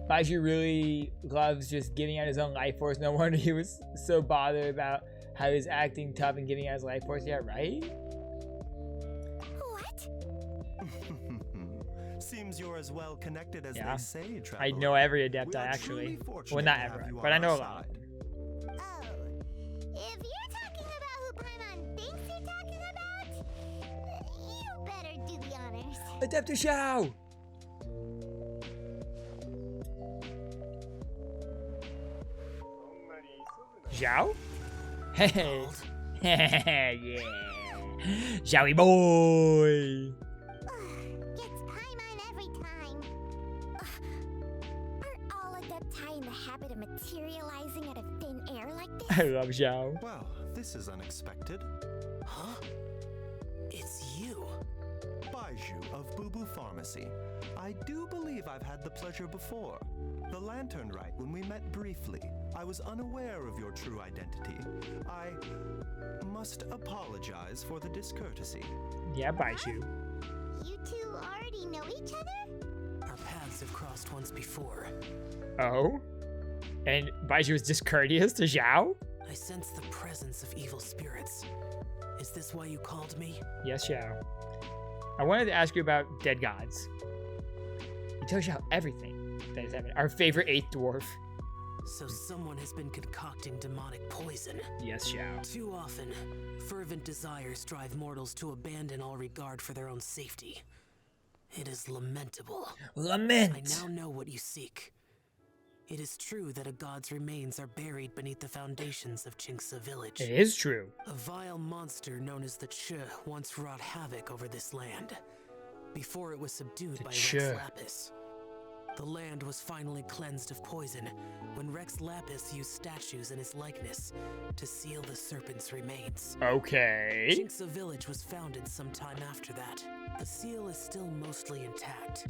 BAIZHU really loves just giving out his own life force. No wonder he was so bothered about how he was acting tough and giving out his life force. Yeah, right? What? Seems you're as well connected as Yeah. they say, Traveler. I know every Adepti, We are actually. truly fortunate Well, not to have everyone, you but on I know our a lot. side. Oh. If you're talking about who Paimon thinks you're talking about, you better do the honors. Adeptus Zhao! Zhao? Hey. Yeah. Zhowie boy. Gets Paimon every time. Are all Adepti in the habit of materializing out of thin air like this? I love Zhao. Well, this is unexpected. Huh? It's you. BAIZHU of BAIZHU Pharmacy. I do believe I've had the pleasure before. The Lantern Rite, when we met briefly, I was unaware of your true identity. I must apologize for the discourtesy. Yeah, BAIZHU. You two already know each other? Our paths have crossed once before. Oh? And BAIZHU was discourteous to Zhao? I sense the presence of evil spirits. Is this why you called me? Yes, Zhao. I wanted to ask you about dead gods. You tell Zhao everything that has happened. Our favorite 8th dwarf. So someone has been concocting demonic poison. Yes, Zhao. Too often, fervent desires drive mortals to abandon all regard for their own safety. It is lamentable. Lament! I now know what you seek. It is true that a god's remains are buried beneath the foundations of Qingce village. It is true. A vile monster known as the Che once wrought havoc over this land, before it was subdued by Che. Rex Lapis. The land was finally cleansed of poison when Rex Lapis used statues in his likeness to seal the serpent's remains. Okay. Qingce village was founded some time after that. The seal is still mostly intact.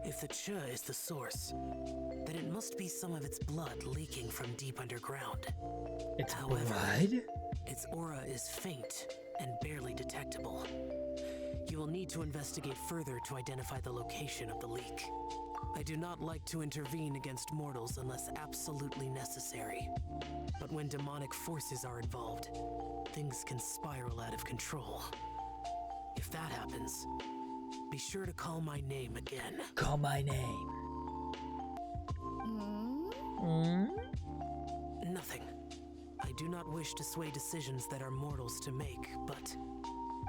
If the Che is the source, then it must be some of its blood leaking from deep underground. It's However, blood? its aura is faint and barely detectable. You will need to investigate further to identify the location of the leak. I do not like to intervene against mortals unless absolutely necessary. But when demonic forces are involved, things can spiral out of control. If that happens, be sure to call my name again. Call my name. Nothing. I do not wish to sway decisions that are mortals to make, but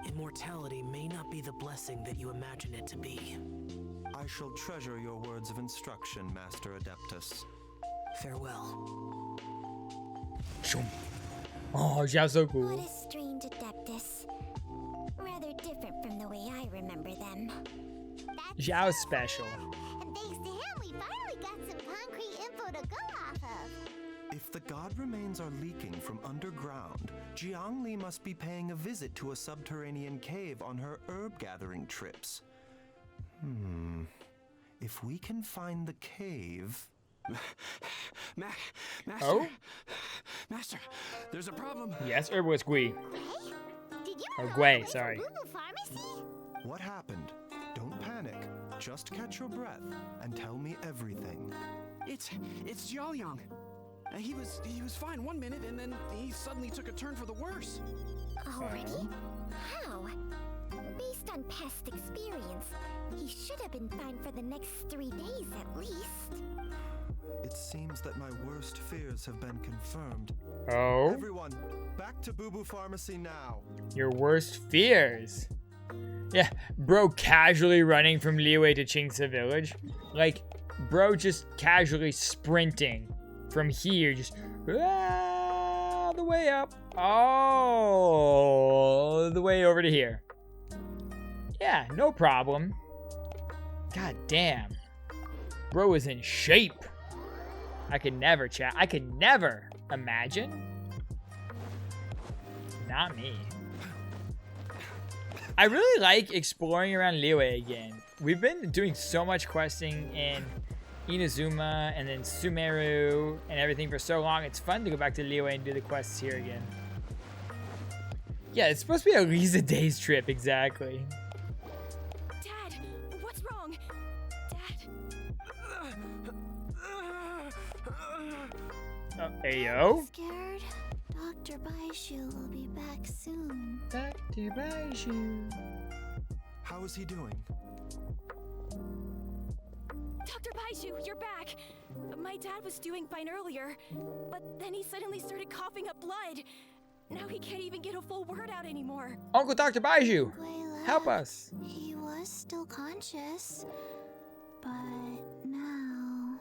immortality may not be the blessing that you imagine it to be. I shall treasure your words of instruction, Master Adeptus. Farewell. Oh, Zhao's so What cool. a strange Adeptus. Rather different from the way I remember them. That's Zhao's special. And thanks to him, we finally got some concrete info to go off of. If the god remains are leaking from underground, Jiangli must be paying a visit to a subterranean cave on her herb-gathering trips. If we can find the cave... Master. Oh? Master, there's a problem. Yes, or was Gui? Did you Or run Gwei, away from sorry. BAIZHU Pharmacy? What happened? Don't panic. Just catch your breath and tell me everything. It's Jiaoyang. He was fine one minute, and then he suddenly took a turn for the worse. Already? How? Based on past experience, he should have been fine for the next 3 days at least. It seems that my worst fears have been confirmed. Oh? Everyone, back to BAIZHU Pharmacy now. Your worst fears. Yeah, bro casually running from Liyue to Qingce village. Like, bro just casually sprinting from here, just all the way up, all the way over to here. Yeah, no problem. God damn. Bro is in shape. I could never chat. I could never imagine. Not me. I really like exploring around Liyue again. We've been doing so much questing in Inazuma, and then Sumeru, and everything for so long. It's fun to go back to Liyue and do the quests here again. Yeah, it's supposed to be at least a day's trip, exactly. Dad, what's wrong? Dad. Ayo. Scared? Dr. BAIZHU will be back soon. Dr. BAIZHU. How is he doing? Dr. BAIZHU, you're back. My dad was doing fine earlier, but then he suddenly started coughing up blood. Now he can't even get a full word out anymore. Uncle Dr. BAIZHU, Gui help left. us. He was still conscious, but now...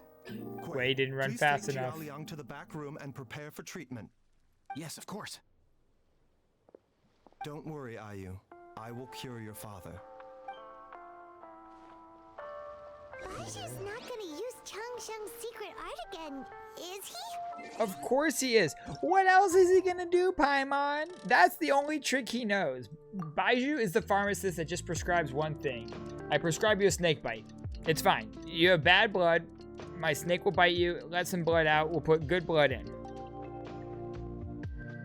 Gui didn't run Please fast take enough. Jialiang to the back room and prepare for treatment. Yes, of course. Don't worry, Ayu. I will cure your father. BAIZHU's not gonna use Changsheng's secret art again, is he? Of course he is. What else is he gonna do, Paimon? That's the only trick he knows. BAIZHU is the pharmacist that just prescribes one thing. I prescribe you a snake bite. It's fine. You have bad blood. My snake will bite you, let some blood out, we'll put good blood in.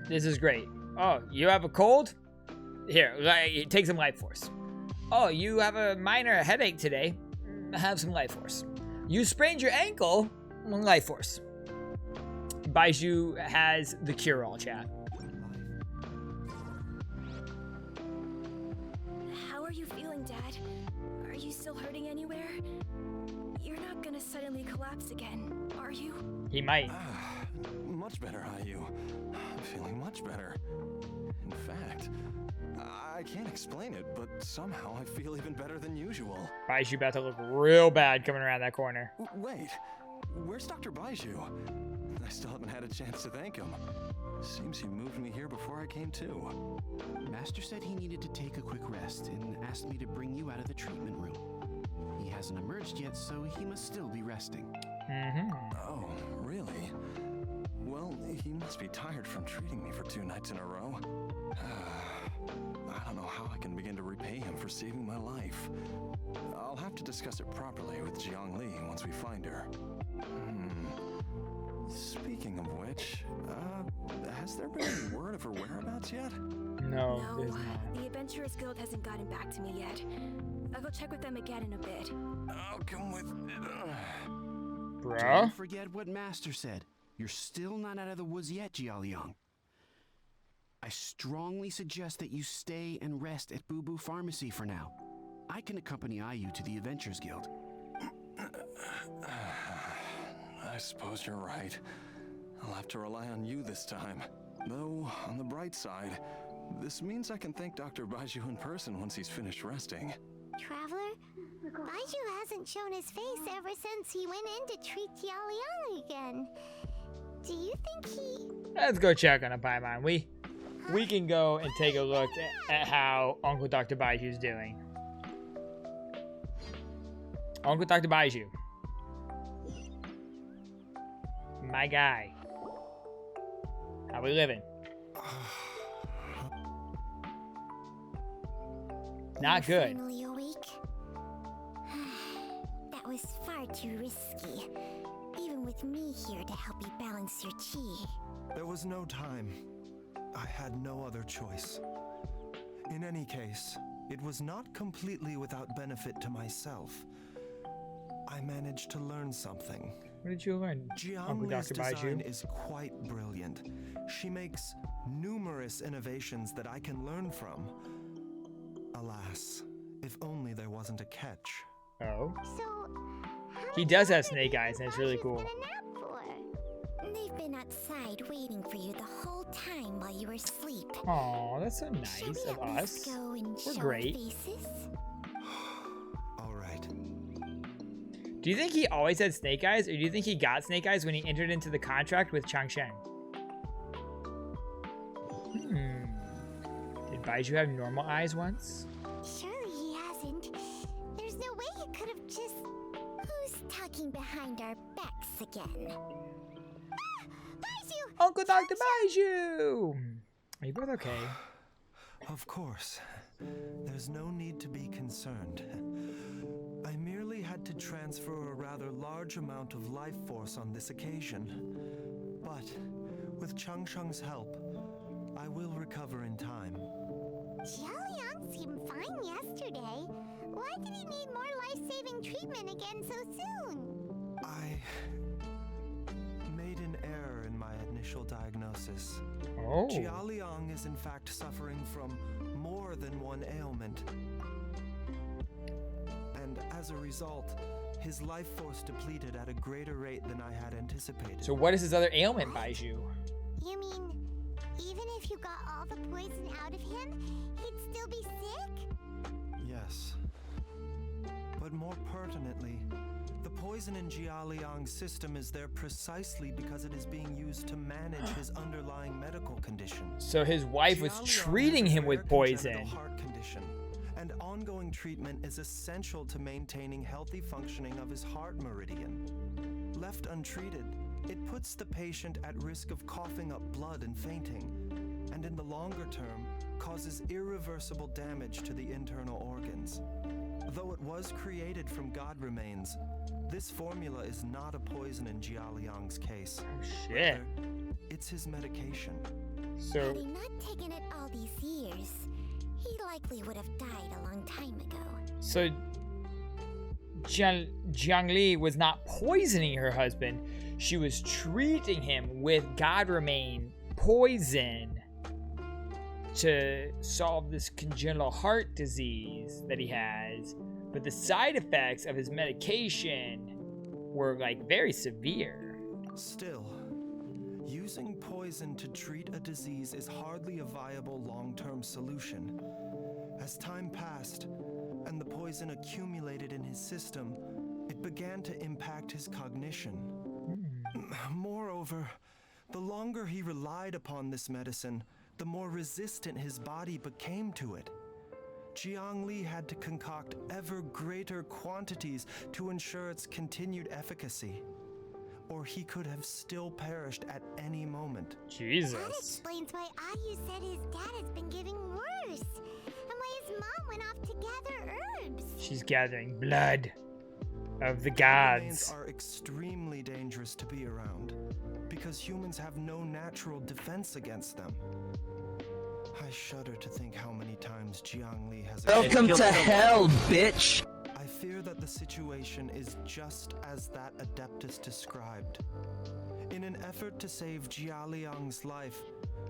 This is great. Oh, you have a cold? Here, take some Life Force. Oh, you have a minor headache today? Have some Life Force. You sprained your ankle? Life Force. BAIZHU has the cure-all, chat. How are you feeling, Dad? Are you still hurting anywhere? You're not gonna suddenly collapse again, are you? He might. Much better, Ayu. I'm feeling much better. In fact, I can't explain it, but somehow I feel even better than usual. BAIZHU about to look real bad coming around that corner. Wait, where's Dr. BAIZHU? I still haven't had a chance to thank him. Seems he moved me here before I came to. Master said he needed to take a quick rest and asked me to bring you out of the treatment room. He hasn't emerged yet, so he must still be resting. Oh, really? Well, he must be tired from treating me for 2 nights in a row. I don't know how I can begin to repay him for saving my life. I'll have to discuss it properly with Jiangli once we find her. Speaking of which, has there been any word of her whereabouts yet? No, No, there's not. the Adventurers Guild hasn't gotten back to me yet. I'll go check with them again in a bit. I'll come with... Bruh? Don't forget what Master said. You're still not out of the woods yet, Jialiang. I strongly suggest that you stay and rest at Boo Boo Pharmacy for now. I can accompany Ayu to the Adventurers Guild. I suppose you're right. I'll have to rely on you this time. Though, on the bright side, this means I can thank Dr. BAIZHU in person once he's finished resting. Traveler? BAIZHU hasn't shown his face ever since he went in to treat Jialiang again. Do you think he... Let's go check on a Paimon. We can go and take a look at how Uncle Dr. BAIZHU's doing. Uncle Dr. BAIZHU. My guy. How we living? Not good. Finally awake? That was far too risky. Even with me here to help you balance your chi. There was no time. I had no other choice. In any case, it was not completely without benefit to myself. I managed to learn something. What did you learn, Uncle Jiangli's Dr. design BAIZHU? is quite brilliant. She makes numerous innovations that I can learn from. Alas, if only there wasn't a catch. Oh. So, how He does have long snake have eyes, and it's really BAIZHU's cool. been a nap for? They've been outside waiting for you the whole time while you were asleep. Aw, that's so Shall nice we of at least us. go and We're show great. faces? All right. Do you think he always had snake eyes, or do you think he got snake eyes when he entered into the contract with Changsheng? Did BAIZHU have normal eyes once? Surely he hasn't. There's no way he could have just... Who's talking behind our backs again? Ah! BAIZHU! Uncle Dr. BAIZHU! Are you both okay? Of course. There's no need to be concerned. I merely had had to transfer a rather large amount of life force on this occasion. But with Changsheng's help, I will recover in time. Xiaoliang seemed fine yesterday. Why did he need more life-saving treatment again so soon? I made an error in my initial diagnosis. Oh. Xiaoliang is in fact suffering from more than one ailment. And as a result, his life force depleted at a greater rate than I had anticipated. So what is his other ailment, BAIZHU? You mean, even if you got all the poison out of him, he'd still be sick? Yes. But more pertinently, the poison in Jialiang's system is there precisely because it is being used to manage his underlying medical condition. So his wife was Jialiang treating has a him with rare poison. congenital heart condition, and ongoing treatment is essential to maintaining healthy functioning of his heart meridian. Left untreated, it puts the patient at risk of coughing up blood and fainting, and in the longer term, causes irreversible damage to the internal organs. Though it was created from god remains, this formula is not a poison in Jialiang's case. Oh, shit. Rather, it's his medication. Had So he not taken it all these years, he likely would have died a long time ago. Jiang Li was not poisoning her husband. She was treating him with god remain poison to solve this congenital heart disease that he has. But the side effects of his medication were like very severe. Still, using poison to treat a disease is hardly a viable long-term solution. As time passed and the poison accumulated in his system, it began to impact his cognition. Moreover, the longer he relied upon this medicine, the more resistant his body became to it. Jiang Li had to concoct ever greater quantities to ensure its continued efficacy, or he could have still perished at any moment. That Jesus. explains why Ayu said his dad has been getting worse, and why his mom went off to gather herbs. She's gathering blood of the Remains gods. are extremely dangerous to be around because humans have no natural defense against them. I shudder to think how many times Jiang Li has. Welcome to hell, bitch! I fear that the situation is just as that Adeptus described. In an effort to save Jialiang's life,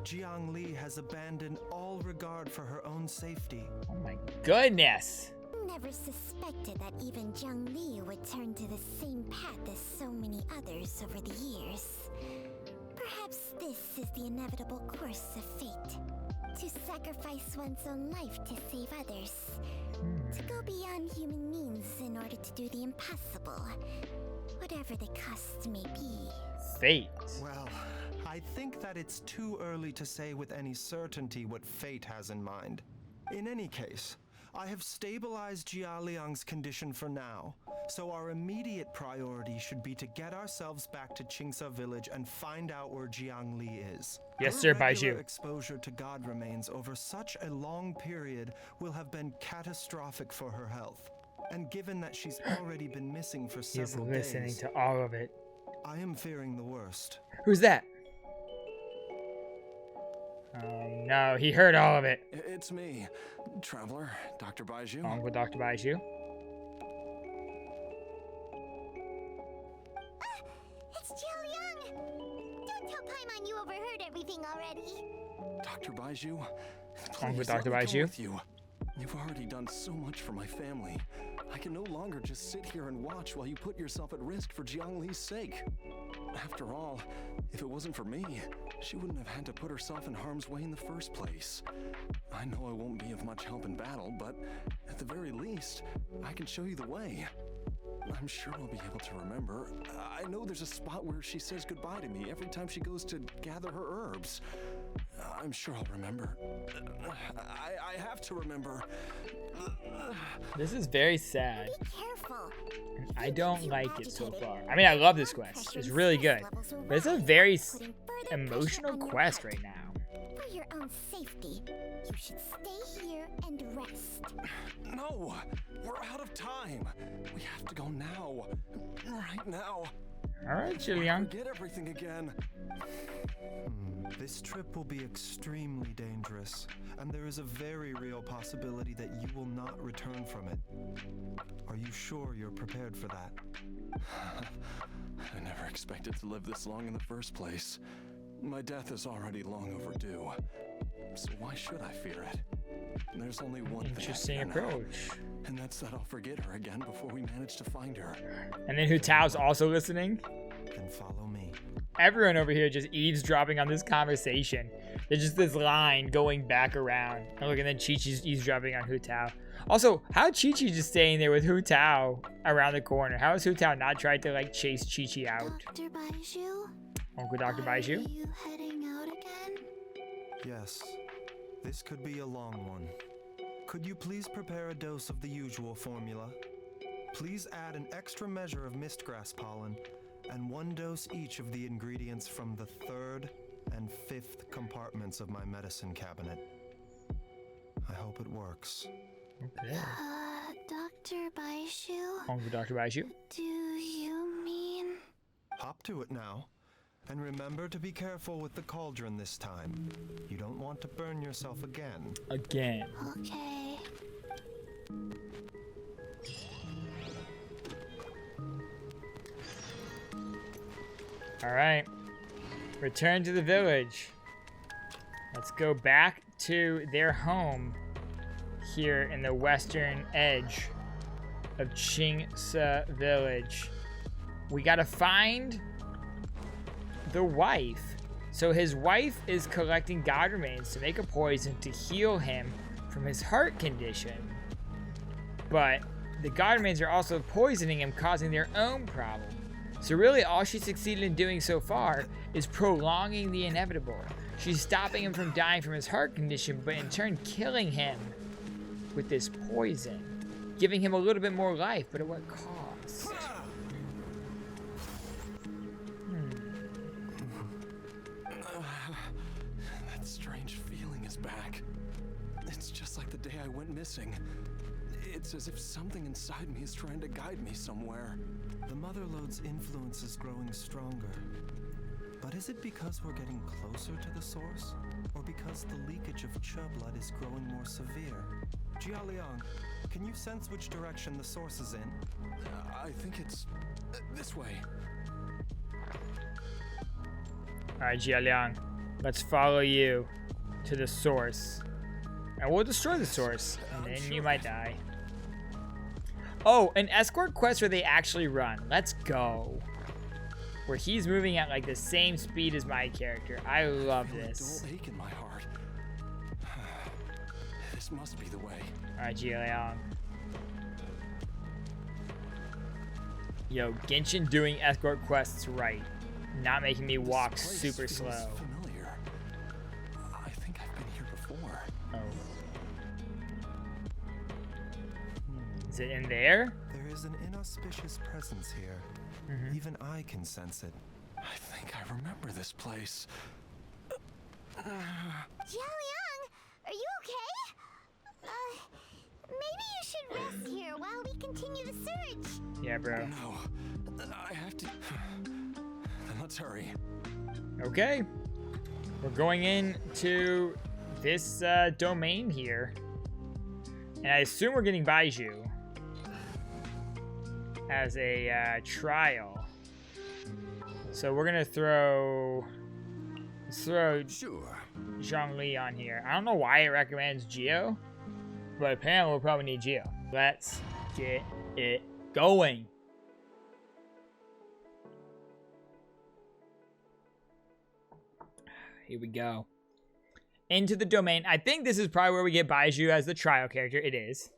Jiang Li has abandoned all regard for her own safety. Oh my goodness. Never suspected that even Jiang Li would turn to the same path as so many others over the years. Perhaps this is the inevitable course of fate. To sacrifice one's own life to save others. To go beyond human means in order to do the impossible. Whatever the cost may be. Fate. Well, I think that it's too early to say with any certainty what fate has in mind. In any case, I have stabilized Jialiang's condition for now, so our immediate priority should be to get ourselves back to Qingsa village and find out where Jiang Li is. Yes, Her sir, regular BAIZHU. exposure to god remains over such a long period will have been catastrophic for her health. And given that she's already been missing for He's several listening days, to all of it. I am fearing the worst. Who's that? Oh no, he heard all of it. It's me, Traveler, Dr. BAIZHU. Uncle Dr. BAIZHU. It's Xiaoliang! Don't tell Paimon you overheard everything already. Dr. BAIZHU, Uncle please Dr. let me come BAIZHU. with you. You've already done so much for my family. I can no longer just sit here and watch while you put yourself at risk for Jiang Li's sake. After all, if it wasn't for me, she wouldn't have had to put herself in harm's way in the first place. I know I won't be of much help in battle, but at the very least, I can show you the way. I'm sure I'll be able to remember. I know there's a spot where she says goodbye to me every time she goes to gather her herbs. I'm sure I'll remember. I have to rememremember. This is very sad. Be careful. I don't like it so far. I mean, I love this quest. It's really good. But it's a very emotional quest right now. For your own safety, you should stay here and rest. No! We're out of time! We have to go now. Right now. All right, Julian. Forget everything again. This trip will be extremely dangerous, and there is a very real possibility that you will not return from it. Are you sure you're prepared for that? I never expected to live this long in the first place. My death is already long overdue. So why should I fear it? There's only one interesting thing I fear now, approach. and that's that I'll forget her again before we manage to find her. And then Hu Tao's also listening. Then follow me. Everyone over here just eavesdropping on this conversation. There's just this line going back around. And look, and then Chi-Chi's eavesdropping on Hu Tao. Also, how Chi-Chi just staying there with Hu Tao around the corner? How has Hu Tao not tried to like chase Chi-Chi out? Dr. BAIZHU? Uncle Dr. BAIZHU? Are you heading out again? Yes. This could be a long one. Could you please prepare a dose of the usual formula? Please add an extra measure of mistgrass pollen and 1 dose each of the ingredients from the 3rd and 5th compartments of my medicine cabinet. I hope it works. Okay. Dr. BAIZHU? Uncle Dr. BAIZHU? Do you mean? Hop to it now. And remember to be careful with the cauldron this time. You don't want to burn yourself again. Again. Okay. Alright. Return to the village. Let's go back to their home here in the western edge of Qingse village. We gotta find the wife. So his wife is collecting god remains to make a poison to heal him from his heart condition. But the god remains are also poisoning him, causing their own problem. So really all she succeeded in doing so far is prolonging the inevitable. She's stopping him from dying from his heart condition, but in turn killing him with this poison, giving him a little bit more life, but at what cost? That strange feeling is back. It's just like the day I went missing. It's as if something inside me is trying to guide me somewhere. The Motherlode's influence is growing stronger. But is it because we're getting closer to the source? Or because the leakage of Che blood is growing more severe? Jialiang, can you sense which direction the source is in? I think it's this way. Alright, Jialiang, let's follow you to the source. And we'll destroy the source, and then you might die. Oh, an escort quest where they actually run. Let's go. Where he's moving at like the same speed as my character. I love this. A dull ache in my heart. This must be the way. Alright, Jialiang. Yo, Genshin doing escort quests right. Not making me walk super slow. Familiar. I think I've been here before. Oh. Is it in there? There is an inauspicious presence here. Even I can sense it. I think I remember this place. Jialiang, are you okay? Maybe you should rest here while we continue the search. Yeah, bro. No, I have to. Then let's hurry. Okay. We're going into this domain here. And I assume we're getting BAIZHU as a trial. So we're gonna let's throw Zhongli on here. I don't know why it recommends Geo, but apparently we'll probably need Geo. Let's get it going. Here we go. Into the domain. I think this is probably where we get BAIZHU as the trial character. It is.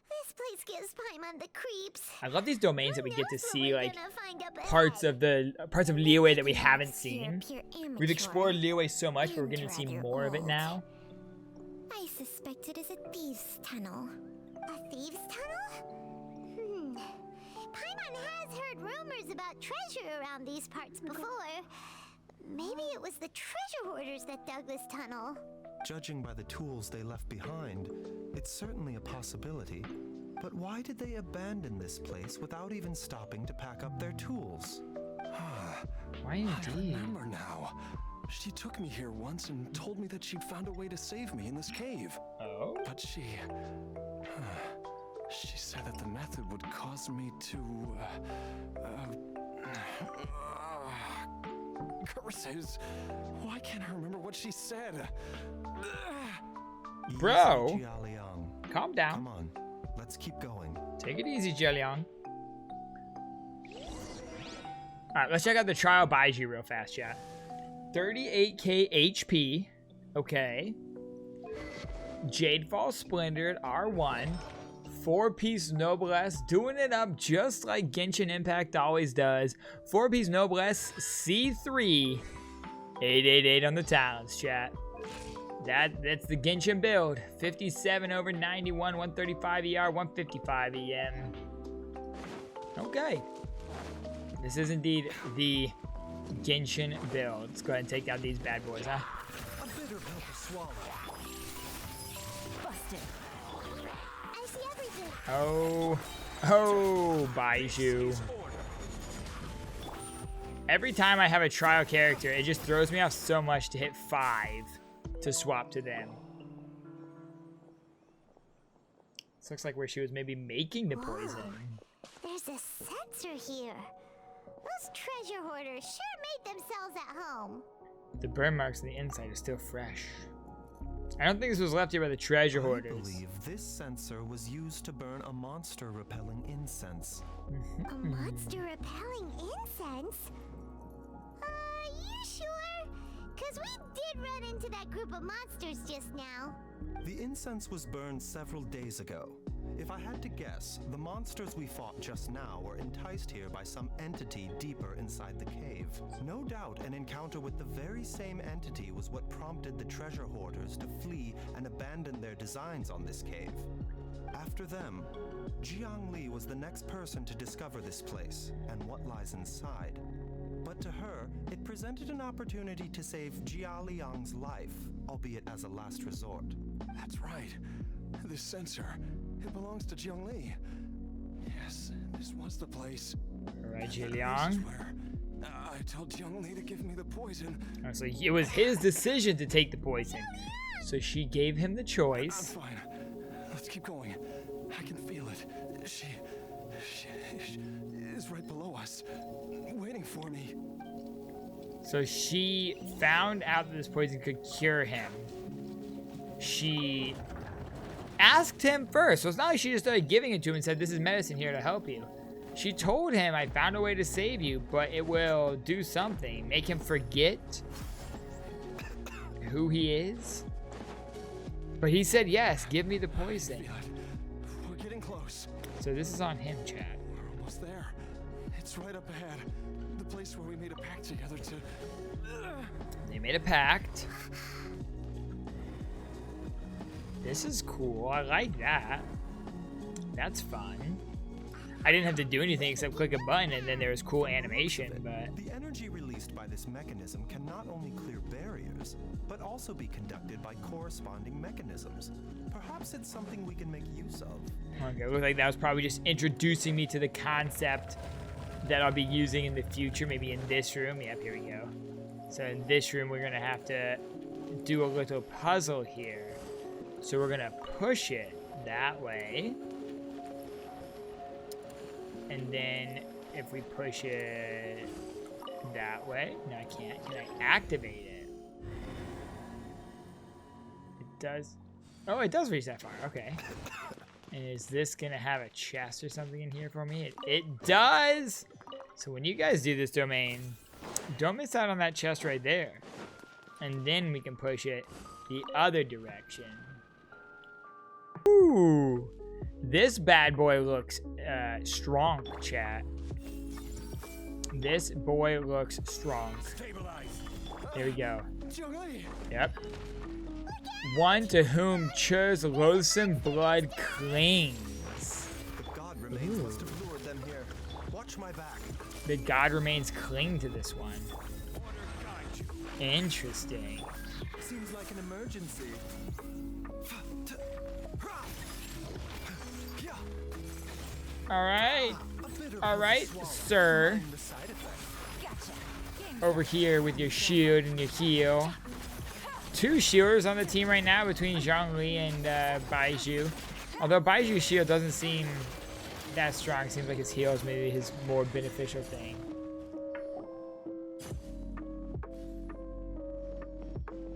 This place gives Paimon the creeps. I love these domains that we get to see like Find up parts ahead. of Liyue that we haven't You're seen. pure We've immature. explored Liyue so much, but we're And getting to see rather more of it old. now. I suspect it is a thieves' tunnel. A thieves' tunnel? Paimon has heard rumors about treasure around these parts before. Maybe it was the treasure hoarders that dug this tunnel. Judging by the tools they left behind, it's certainly a possibility. But why did they abandon this place without even stopping to pack up their tools? Why I indeed? remember now. She took me here once and told me that she'd found a way to save me in this cave. Oh? But she said that the method would cause me to, curses. Why can't I remember what she said? Bro, Easy, Jialiang. calm down. Come on, let's keep going. Take it easy, Jialiang. Alright, let's check out the trial BAIZHU real fast, chat. 38k HP. Okay. Jadefall Splintered, R1. 4-piece Noblesse, doing it up just like Genshin Impact always does. 4-piece Noblesse, C3. 888 on the talents, chat. That's the Genshin build. 57 over 91, 135 ER, 155 EM. Okay. This is indeed the Genshin build. Let's go ahead and take down these bad boys, huh? A bitter pill to swallow. Busted. I see everything. Oh, BAIZHU. Every time I have a trial character, it just throws me off so much to hit 5 to swap to them. This looks like where she was maybe making the poison. There's a sensor here. Those treasure hoarders sure made themselves at home. The burn marks on the inside are still fresh. I don't think this was left here by the treasure I hoarders. believe this sensor was used to burn a monster-repelling incense. A monster repelling incense? You sure? Cause we did run into that group of monsters just now. The incense was burned several days ago. If I had to guess, the monsters we fought just now were enticed here by some entity deeper inside the cave. No doubt an encounter with the very same entity was what prompted the treasure hoarders to flee and abandon their designs on this cave. After them, Jiangli was the next person to discover this place and what lies inside. But to her, it presented an opportunity to save Jialiang's life, albeit as a last resort. That's right. This sensor, it belongs to Jiangli. Yes, this was the place. Alright, This is Jialiang. where I told Jiangli to give me the poison. Oh, so it was his decision to take the poison. So she gave him the I'm choice. fine. Let's keep going. I can feel it. She is right below us, waiting for me. So she found out that this poison could cure him. She asked him first. So it's not like she just started giving it to him and said, this is medicine here to help you. She told him, I found a way to save you, but it will do something. Make him forget who he is. But he said, yes, give me the poison. Feel it. We're getting close. So this is on him, Chad. We're almost there. It's right up ahead. The place where we made a pact together to... They made a pact. This is cool. I like that. That's fun. I didn't have to do anything except click a button and then there was cool animation, but... The energy released by this mechanism can not only clear barriers, but also be conducted by corresponding mechanisms. Perhaps it's something we can make use of. Okay, it looked like that was probably just introducing me to the concept that I'll be using in the future, maybe in this room. Yep, here we go. So in this room, we're gonna have to do a little puzzle here. So we're gonna push it that way. And then if we push it that way, no, I can't. Can I activate it? It does. Oh, it does reach that far. Okay. And is this gonna have a chest or something in here for me? It does! So when you guys do this domain, don't miss out on that chest right there. And then we can push it the other direction. Ooh! This bad boy looks strong, chat. This boy looks strong. There we go. Yep. One to whom Chur's loathsome blood clings. The god remains must have lured them here. Watch my back. The god remains cling to this one. Interesting. Seems like an emergency. All right, sir. Over here with your shield and your heal. 2 shielders on the team right now between Zhongli and BAIZHU. Although BAIZHU's shield doesn't seem that strong. Seems like his heal is maybe his more beneficial thing.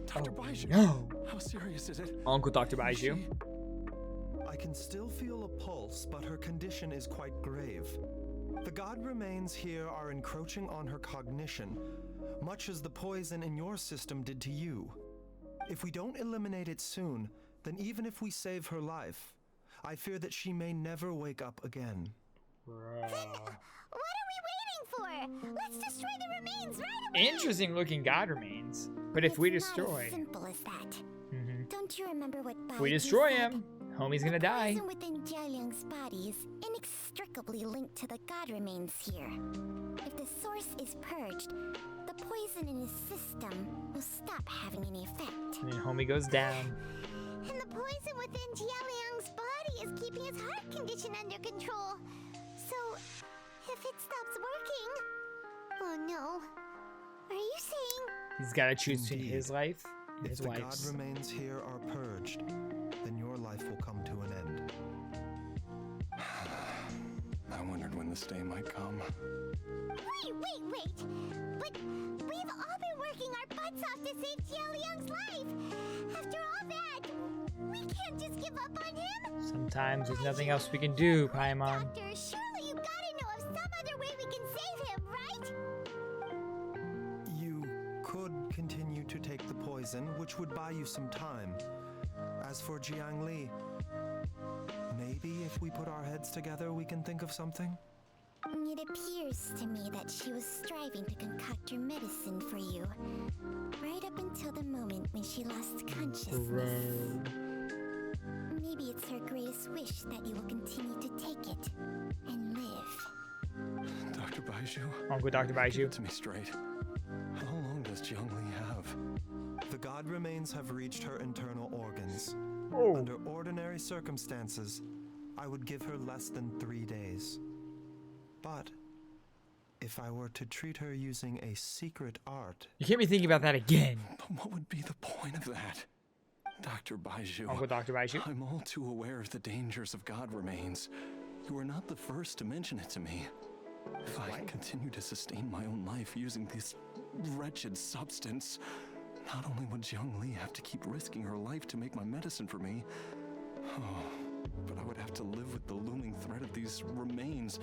Dr. BAIZHU, No. how serious is it? Uncle Dr. BAIZHU. I can still feel a pulse, but her condition is quite grave. The god remains here are encroaching on her cognition, much as the poison in your system did to you. If we don't eliminate it soon, then even if we save her life, I fear that she may never wake up again. What are we waiting for? Let's destroy the remains right away! Interesting looking god remains. But if we It's destroy, not as simple as that. Mhm. Don't you remember what if we BAIZHU destroy said? him, homie's gonna die. The poison within Jialiang's body is inextricably linked to the god remains here. If the source is purged, the poison in his system will stop having any effect. And then homie goes down. And the poison within Jialiang's body is keeping his heart condition under control. So, if it stops working... Oh no. Are you saying... He's gotta choose between Indeed. his life and If his the wife's. god remains here are purged, then your life will come to an end. I wondered when this day might come. Wait! But we've all been working our butts off to save Jialiang's life! After all that, we can't just give up on him! Sometimes there's nothing else we can do, Paimon. Doctor, surely you gotta know of some other way we can save him, right? You could continue to take the poison, which would buy you some time. As for Jiangli, maybe if we put our heads together, we can think of something? It appears to me that she was striving to concoct your medicine for you, right up until the moment when she lost consciousness. Maybe it's her greatest wish that you will continue to take it and live. Dr. BAIZHU, Uncle Dr. give BAIZHU. it to me straight. How long does Jiangli have? The god remains have reached her internal organs. Oh. Under ordinary circumstances, I would give her less than 3 days. But if I were to treat her using a secret art, You can't be thinking about that again. But what would be the point of that? Dr. BAIZHU, Uncle Dr. BAIZHU. I'm all too aware of the dangers of god remains. You were not the first to mention it to me. If I continue to sustain my own life using this wretched substance, not only would Jiangli have to keep risking her life to make my medicine for me, but I would have to live with the looming threat of these remains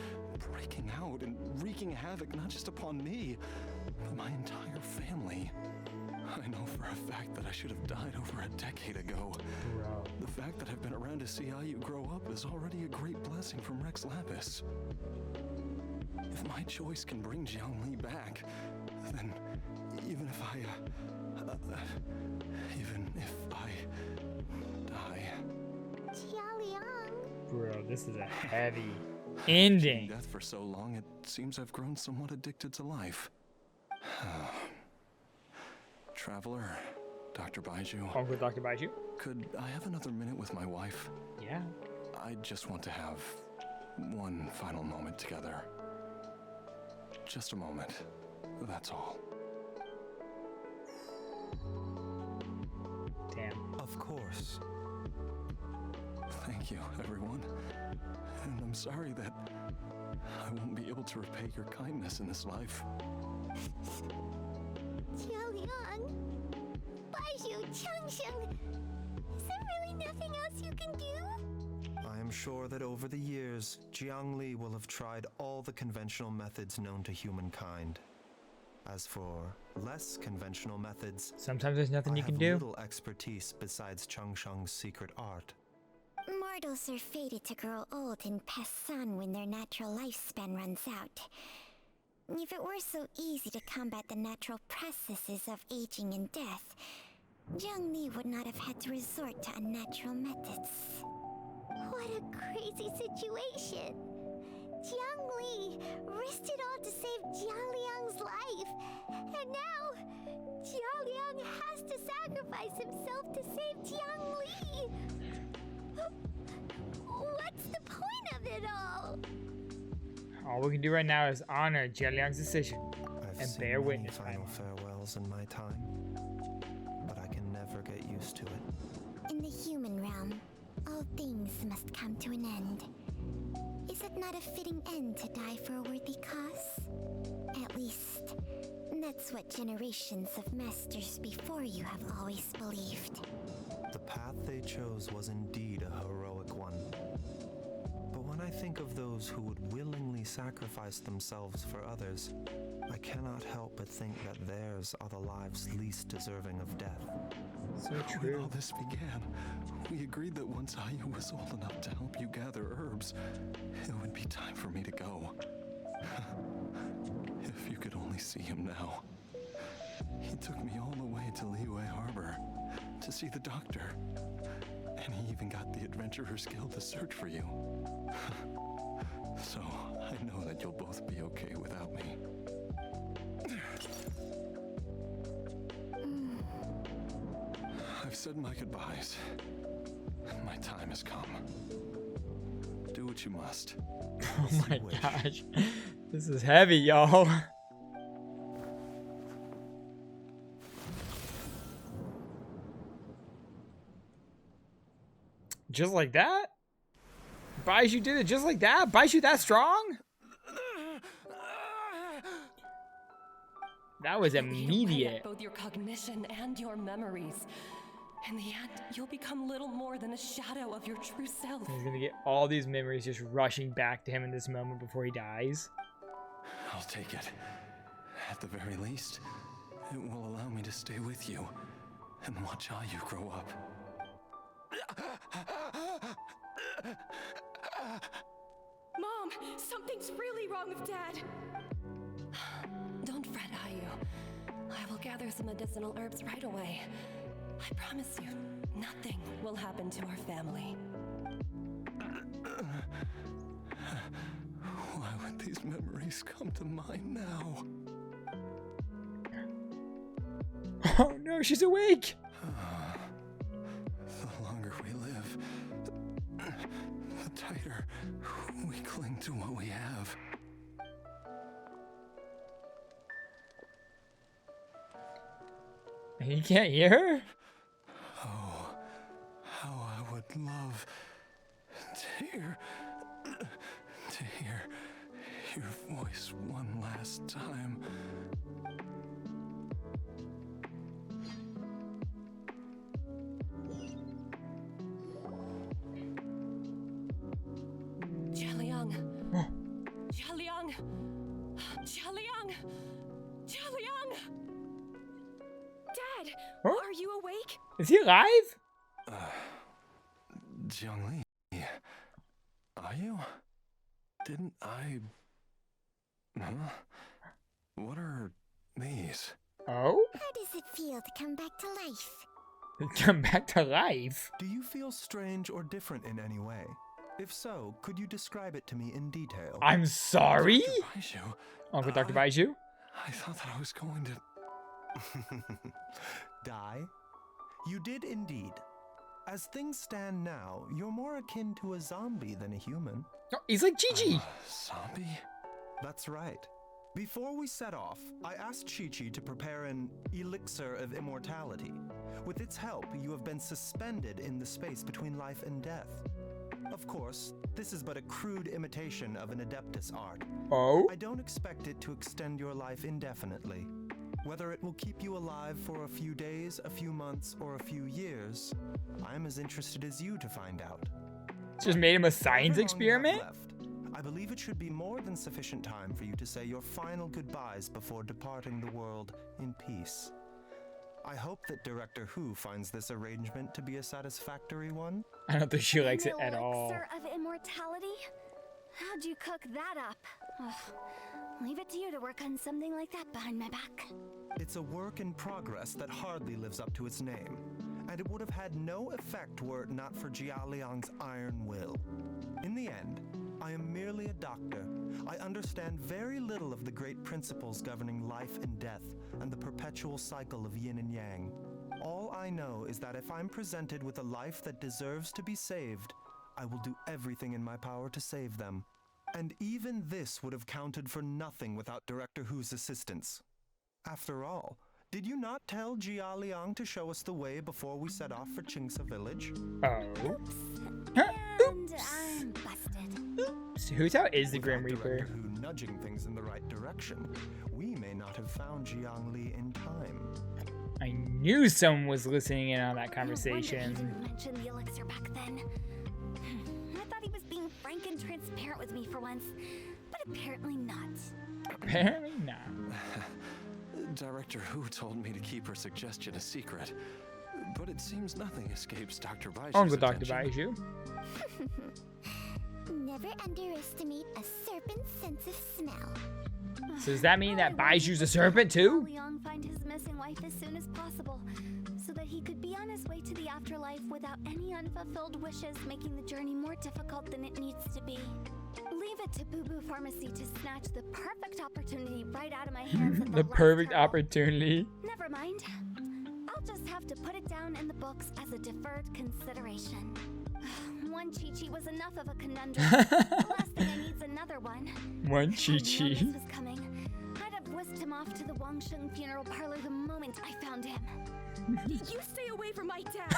breaking out and wreaking havoc not just upon me, but my entire family. I know for a fact that I should have died over a decade ago. Bro. The fact that I've been around to see how you grow up is already a great blessing from Rex Lapis. If my choice can bring Jiangli back, then even if I die, Jialiang. Bro, this is a heavy ending. death for so long, it seems I've grown somewhat addicted to life. Traveler, Dr. BAIZHU, Uncle Dr. BAIZHU. could I have another minute with my wife? Yeah. I just want to have one final moment together. Just a moment. That's all. Damn. of course. Thank you, everyone. And I'm sorry that I won't be able to repay your kindness in this life. Jialiang. BAIZHU, Changsheng. Is there really nothing else you can do? I am sure that over the years, Jiangli will have tried all the conventional methods known to humankind. As for less conventional methods, Sometimes there's nothing I you can have do. little expertise besides Changsheng's secret art. Mortals are fated to grow old and pass on when their natural lifespan runs out. If it were so easy to combat the natural processes of aging and death, Jiangli would not have had to resort to unnatural methods. What a crazy situation! Jiangli risked it all to save Jialiang's life, and now Jialiang has to sacrifice himself to save Jiangli. What's the point of it all? All we can do right now is honor Jialiang's decision I've and seen bear many witness. final farewells in my time, but I can never get used to it. In the human realm, all things must come to an end. Is it not a fitting end to die for a worthy cause? At least, that's what generations of masters before you have always believed. The path they chose was indeed a heroic one. But when I think of those who would willingly sacrifice themselves for others, I cannot help but think that theirs are the lives least deserving of death. So When true. all this began, we agreed that once Ayu was old enough to help you gather herbs, it would be time for me to go. If you could only see him now. He took me all the way to Liyue Harbor to see the doctor. And he even got the Adventurers Guild to search for you. So, I know that you'll both be okay without me. I've said my goodbyes. My time has come. Do what you must. Oh my gosh. This is heavy, y'all. Just like that? BAIZHU did it just like that? BAIZHU that strong? That was You'll eat away at immediate. both your cognition and your memories. In the end, you'll become little more than a shadow of your true self. He's gonna get all these memories just rushing back to him in this moment before he dies. I'll take it. At the very least, it will allow me to stay with you and watch Ayu grow up. Mom, something's really wrong with Dad. Don't fret, Ayu. I will gather some medicinal herbs right away. I promise you, nothing will happen to our family. Why would these memories come to mind now? Oh no, she's awake! The longer we live, the tighter we cling to what we have. You can't hear her? Oh, how I would love to hear your voice one last time. Jialiang. Jialiang. Jialiang. Jialiang. Dad, Huh? are you awake? Is he alive? Jiangli, are you? Didn't I... Huh? What are these? Oh? How does it feel to come back to life? Come back to life. Do you feel strange or different in any way? If so, could you describe it to me in detail? I'm sorry? Dr. BAIZHU, Uncle Dr. BAIZHU? I thought that I was going to... Die? You did indeed. As things stand now, you're more akin to a zombie than a human. Oh, he's like Gigi. Zombie? That's right. Before we set off, I asked Chi-Chi to prepare an elixir of immortality. With its help, you have been suspended in the space between life and death. Of course, this is but a crude imitation of an Adeptus art. Oh? I don't expect it to extend your life indefinitely. Whether it will keep you alive for a few days, a few months, or a few years, I'm as interested as you to find out. Just made him a However science long you have experiment? left, I believe it should be more than sufficient time for you to say your final goodbyes before departing the world in peace. I hope that Director Who finds this arrangement to be a satisfactory one. I don't think she likes it An at all. elixir of immortality? How'd you cook that up? Ugh. Leave it to you to work on something like that behind my back. It's a work in progress that hardly lives up to its name, and it would have had no effect were it not for Jialiang's iron will. In the end, I am merely a doctor. I understand very little of the great principles governing life and death and the perpetual cycle of yin and yang. All I know is that if I'm presented with a life that deserves to be saved, I will do everything in my power to save them. And even this would have counted for nothing without Director Who's assistance. After all, did you not tell Jia Liang to show us the way before we set off for Qingsa village? Oh. And I'm busted. So Hu Tao is the Grim Without Reaper. Director Who nudging things in the right direction, we may not have found Jiang Li in time. I knew someone was listening in on that No wonder he conversation. didn't mention the elixir back then. I thought he was being frank and transparent with me for once, but apparently not. Apparently not. Director Who told me to keep her suggestion a secret, but it seems nothing escapes Dr. BAIZHU's Uncle Dr. attention. BAIZHU. Never underestimate a serpent's sense of smell. So does that mean that All I wanted BAIZHU's a was serpent to help too? Liang find his missing wife as soon as possible, so that he could be on his way to the afterlife without any unfulfilled wishes making the journey more difficult than it needs to be. Leave it to Boo Boo Pharmacy to snatch the perfect opportunity right out of my hands at The last perfect hurdle. opportunity. Never mind. I'll just have to put it down in the books as a deferred consideration. One Chi-Chi was enough of a conundrum. The last thing I need's another one. One If I'd known Chi-Chi. this was coming, I'd have whisked him off to the Wangsheng funeral parlor the moment I found him. You stay away from my dad.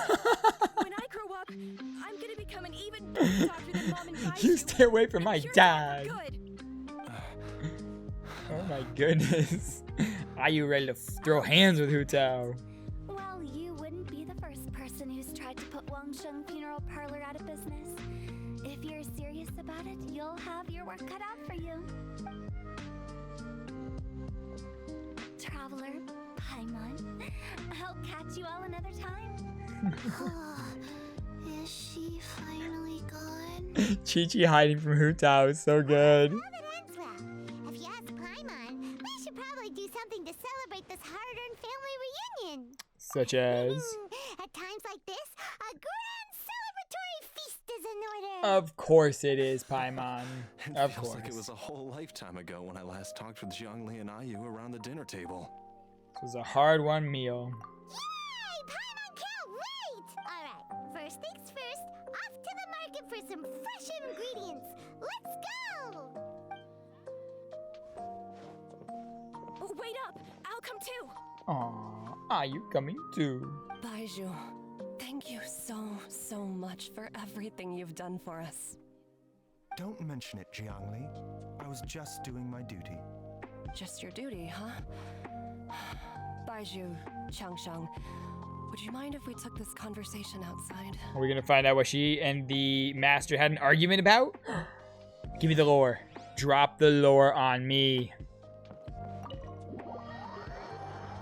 When I grow up, I'm gonna become an even better doctor than Mom and BAIZHU. You stay away from my You're not dad. good. Oh my goodness. Are you ready to throw hands with Hu Tao? Well, you wouldn't be the first person who's tried to put Wangsheng funeral parlor out of business. If you're serious about it, you'll have your work cut out for you. Traveler, Paimon, I'll catch you all another time. Is she finally gone? Chi-Chi hiding from Hu Tao is so good. Well, that ends well. If you ask Paimon, we should probably do something to celebrate this hard-earned family reunion. Such as... At times like this, a grand celebratory feast is in order. Of course it is, Paimon. It Of feels course. like it was a whole lifetime ago when I last talked with Jiangli and Ayu around the dinner table. It was a hard-won meal. Yay! Paimon can't wait! Alright, first things first, off to the market for some fresh ingredients. Let's go! Oh, wait up! I'll come too. Aww, are you coming too? BAIZHU, thank you so much for everything you've done for us. Don't mention it, Jiangli. I was just doing my duty. Just your duty, huh? BAIZHU, Changsheng, would you mind if we took this conversation outside? Are we gonna find out what she and the master had an argument about? Give me the lore. Drop the lore on me.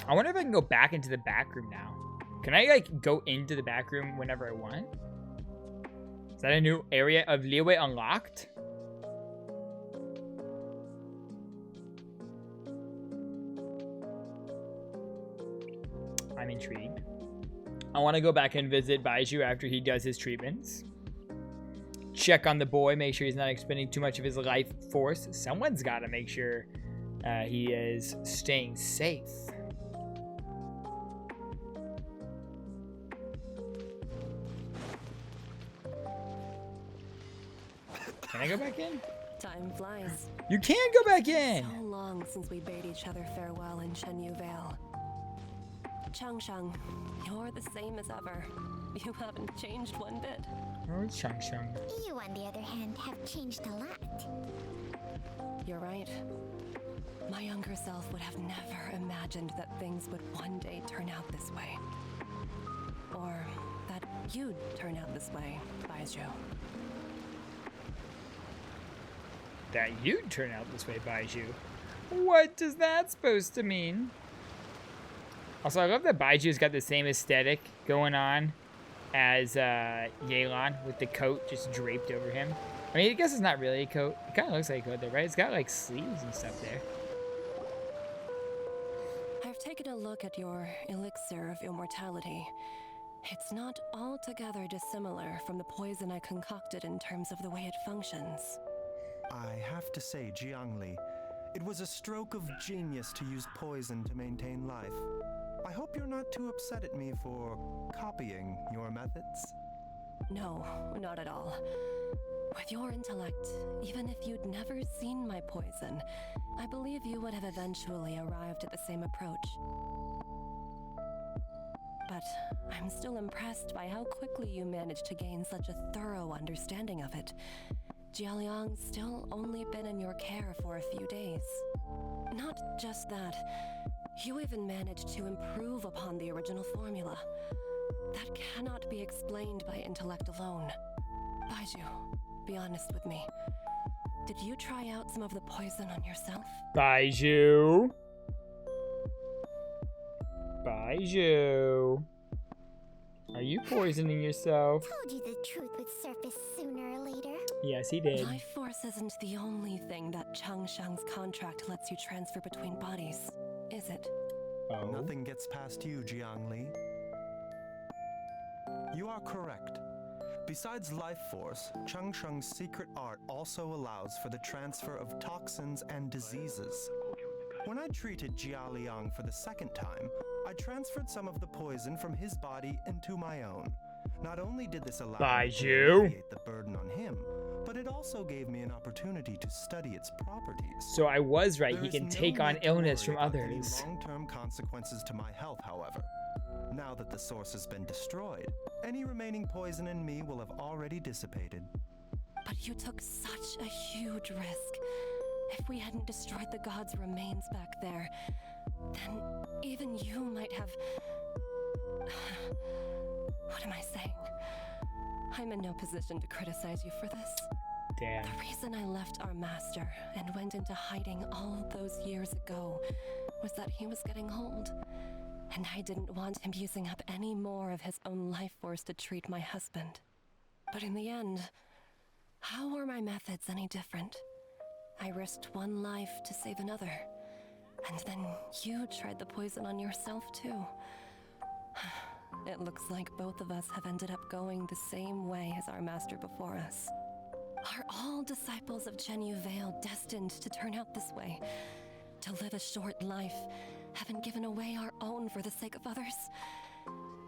I wonder if I can go back into the back room now. Can I like go into the back room whenever I want? Is that a new area of Liyue unlocked? I'm intrigued. I want to go back and visit BAIZHU after he does his treatments. Check on the boy, make sure he's not expending too much of his life force. Someone's got to make sure he is staying safe. Can I go back in? Time flies. You can go back in! So long since we bade each other farewell in Chenyu Vale. Changsheng, you're the same as ever. You haven't changed one bit. Oh, it's Changsheng. You, on the other hand, have changed a lot. You're right. My younger self would have never imagined that things would one day turn out this way. Or that you'd turn out this way, BAIZHU. That you'd turn out this way, BAIZHU. What does that supposed to mean? Also, I love that BAIZHU's got the same aesthetic going on as Yelan with the coat just draped over him. I mean, I guess it's not really a coat. It kind of looks like a coat though, right? It's got like sleeves and stuff there. I've taken a look at your elixir of immortality. It's not altogether dissimilar from the poison I concocted in terms of the way it functions. I have to say, Jiangli, it was a stroke of genius to use poison to maintain life. I hope you're not too upset at me for copying your methods. No, not at all. With your intellect, even if you'd never seen my poison, I believe you would have eventually arrived at the same approach. But I'm still impressed by how quickly you managed to gain such a thorough understanding of it. Jialiang's still only been in your care for a few days. Not just that, you even managed to improve upon the original formula. That cannot be explained by intellect alone. Baizhu, be honest with me. Did you try out some of the poison on yourself? BAIZHU. BAIZHU. Are you poisoning yourself? Told you the truth would surface sooner or later. Yes, he did. Life force isn't the only thing that Changshang's contract lets you transfer between bodies, is it? Oh. Nothing gets past you, Jiangli. You are correct. Besides life force, Changsheng's secret art also allows for the transfer of toxins and diseases. When I treated Jialiang for the second time, I transferred some of the poison from his body into my own. Not only did this allow me to alleviate the burden on him, but it also gave me an opportunity to study its properties. So I was right, he can take on illness from others. Long-term consequences to my health, however. Now that the source has been destroyed, any remaining poison in me will have already dissipated. But you took such a huge risk. If we hadn't destroyed the god's remains back there, then even you might have... What am I saying? I'm in no position to criticize you for this. Damn. The reason I left our master and went into hiding all those years ago was that he was getting old. And I didn't want him using up any more of his own life force to treat my husband. But in the end, how were my methods any different? I risked one life to save another. And then you tried the poison on yourself too. It looks like both of us have ended up going the same way as our master before us. Are all disciples of Chenyu Vale destined to turn out this way? To live a short life, having given away our own for the sake of others?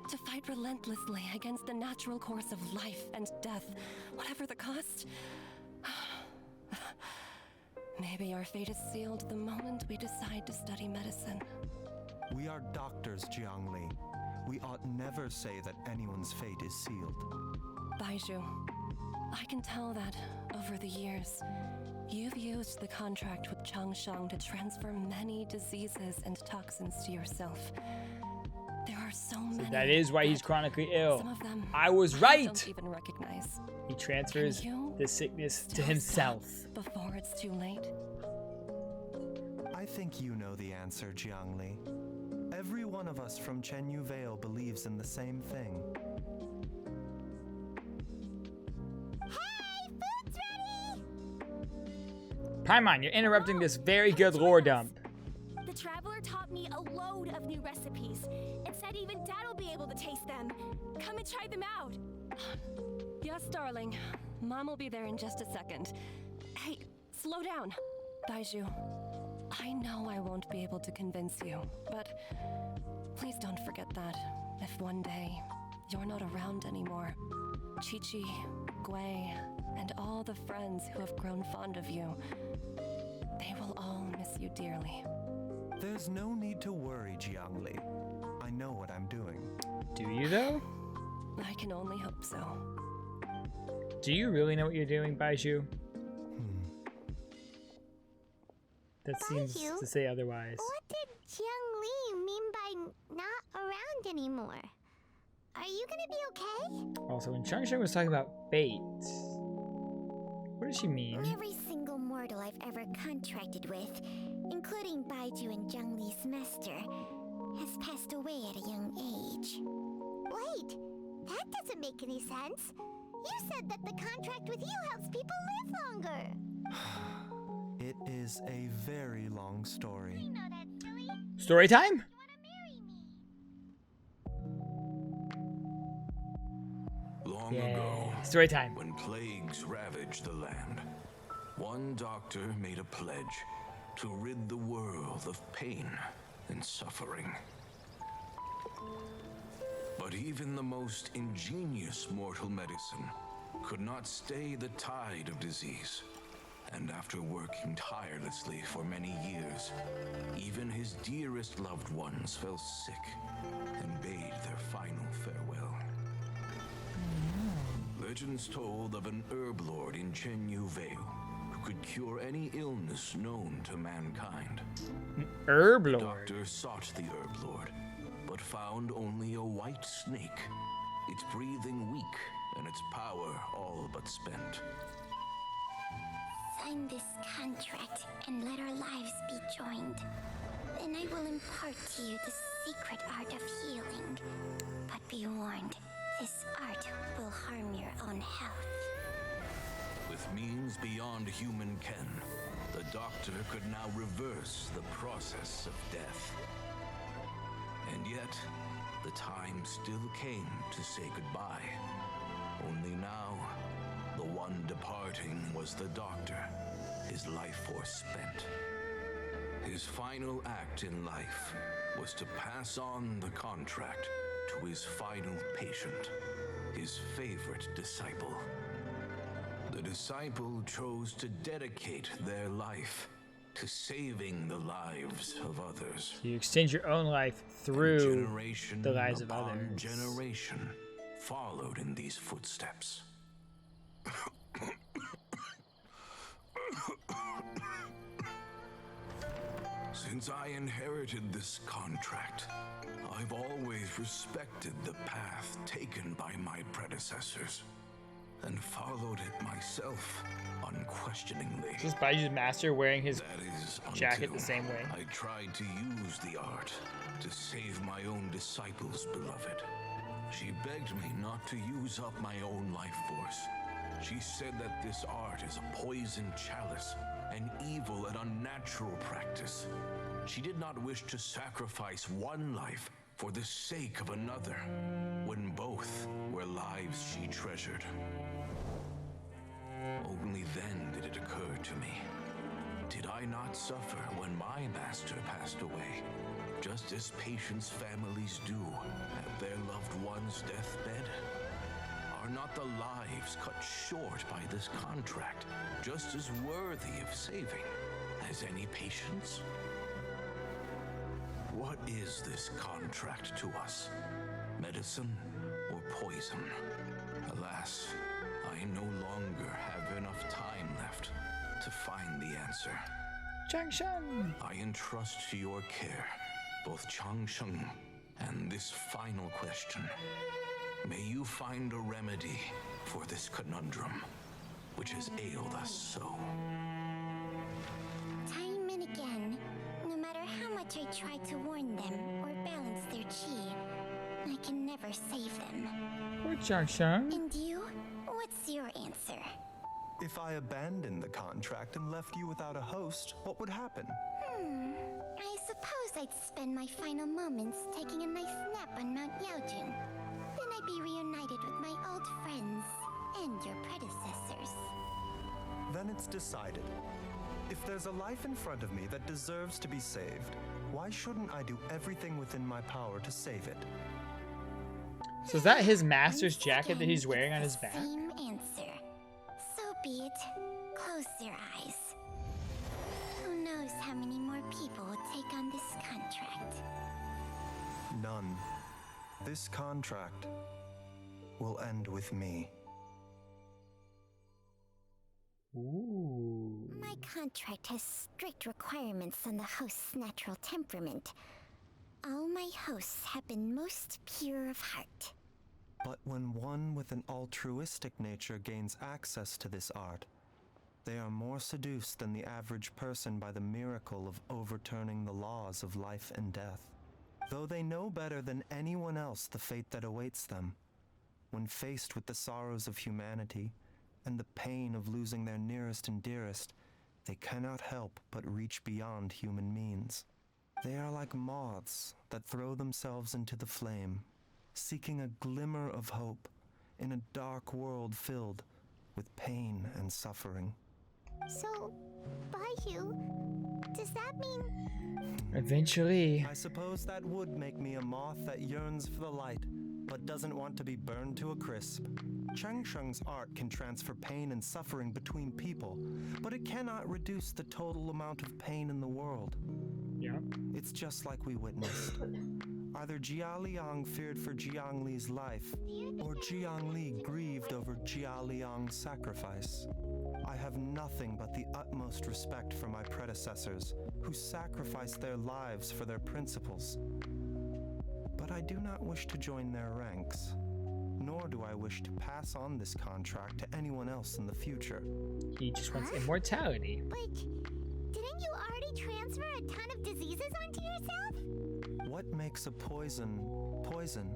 To fight relentlessly against the natural course of life and death, whatever the cost? Maybe our fate is sealed the moment we decide to study medicine. We are doctors, Jiangli. We ought never say that anyone's fate is sealed. BAIZHU, I can tell that, over the years, you've used the contract with Changsheng to transfer many diseases and toxins to yourself. There are so many. So that is why he's chronically ill. Some of them I was right! I don't even recognize. He transfers the sickness to himself. Before it's too late. I think you know the answer, Jiangli. Every one of us from Chenyu Vale believes in the same thing. Hey, food's ready! Paimon, you're interrupting this very good lore dump. The traveler taught me a load of new recipes and said even Dad'll be able to taste them. Come and try them out. Yes, darling. Mom will be there in just a second. Hey, slow down. BAIZHU, I know I won't be able to convince you, but please don't forget that if one day you're not around anymore, Chi-Chi, Gui, and all the friends who have grown fond of you, they will all miss you dearly. There's no need to worry, Jiangli. I know what I'm doing. Do you, though? I can only hope so. Do you really know what you're doing, BAIZHU? That seems to say otherwise. What did Jiangli mean by not around anymore? Are you gonna be okay? Also, when Changsheng was talking about fate, what does she mean? Every single mortal I've ever contracted with, including BAIZHU and Zhengli's master, has passed away at a young age. Wait, that doesn't make any sense. You said that the contract with you helps people live longer. It is a very long story. You know that, silly. Story time? You wanna marry me? Long ago, Story time. when plagues ravaged the land, one doctor made a pledge to rid the world of pain and suffering. But even the most ingenious mortal medicine could not stay the tide of disease. And after working tirelessly for many years, even his dearest loved ones fell sick and bade their final farewell. Legends told of an herb lord in Chenyu Vale who could cure any illness known to mankind. Herb The lord. doctor sought the herb lord, but found only a white snake, its breathing weak and its power all but spent. Sign this contract and let our lives be joined. Then I will impart to you the secret art of healing. But be warned, this art will harm your own health. With means beyond human ken, the doctor could now reverse the process of death. And yet, the time still came to say goodbye. Only now, the one departing was the doctor, his life force spent. His final act in life was to pass on the contract to his final patient, his favorite disciple. The disciple chose to dedicate their life to saving the lives of others. You exchange your own life through Generation the lives of upon others. generation followed in these footsteps. Since I inherited this contract, I've always respected the path taken by my predecessors and followed it myself unquestioningly. Just BAIZHU's master wearing his That is jacket until the same way. I tried to use the art to save my own disciple's beloved. She begged me not to use up my own life force. She said that this art is a poisoned chalice, an evil and unnatural practice. She did not wish to sacrifice one life for the sake of another, when both were lives she treasured. Only then did it occur to me. Did I not suffer when my master passed away, just as patients' families do at their loved one's deathbed? Are not the lives cut short by this contract just as worthy of saving as any patients? What is this contract to us? Medicine or poison? Alas, I no longer have enough time left to find the answer. Changshan. I entrust to your care both Changsheng and this final question. May you find a remedy for this conundrum, which has ailed us so. Time and again, no matter how much I try to warn them or balance their chi, I can never save them. Poor Changshan. And you? What's your answer? If I abandoned the contract and left you without a host, what would happen? I suppose I'd spend my final moments taking a nice nap on Mount Yaojun. Then I'd be reunited with my old friends and your predecessors. Then it's decided. If there's a life in front of me that deserves to be saved, why shouldn't I do everything within my power to save it? So is that his master's Once jacket that again, he's wearing on it's his the back? Same answer. So be it. Close your eyes. Who knows how many more people will take on this contract? None. This contract will end with me. Ooh. My contract has strict requirements on the host's natural temperament. All my hosts have been most pure of heart. But when one with an altruistic nature gains access to this art, they are more seduced than the average person by the miracle of overturning the laws of life and death. Though they know better than anyone else the fate that awaits them, when faced with the sorrows of humanity and the pain of losing their nearest and dearest, they cannot help but reach beyond human means. They are like moths that throw themselves into the flame, seeking a glimmer of hope in a dark world filled with pain and suffering. So, BAIZHU, does that mean... Eventually. I suppose that would make me a moth that yearns for the light, but doesn't want to be burned to a crisp. Changsheng's art can transfer pain and suffering between people, but it cannot reduce the total amount of pain in the world. Yeah. It's just like we witnessed. Either Jia Liang feared for Jiang Li's life, or Jiang Li grieved over Jia Liang's sacrifice. I have nothing but the utmost respect for my predecessors, who sacrificed their lives for their principles. But I do not wish to join their ranks, nor do I wish to pass on this contract to anyone else in the future. He just wants immortality. But didn't you already transfer a ton of diseases onto yourself? What makes a poison, poison?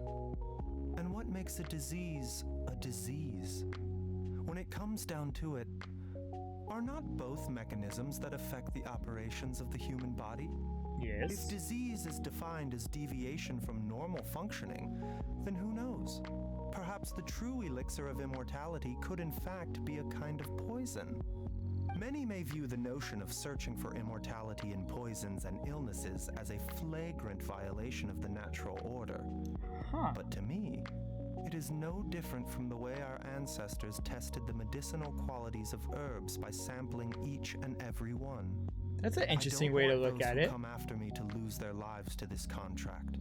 And what makes a disease, a disease? When it comes down to it, are not both mechanisms that affect the operations of the human body? Yes. If disease is defined as deviation from normal functioning, then who knows? Perhaps the true elixir of immortality could in fact be a kind of poison. Many may view the notion of searching for immortality in poisons and illnesses as a flagrant violation of the natural order. But to me, it is no different from the way our ancestors tested the medicinal qualities of herbs by sampling each and every one. That's an interesting way to look at it. I don't want those who come after me to lose their lives to this contract.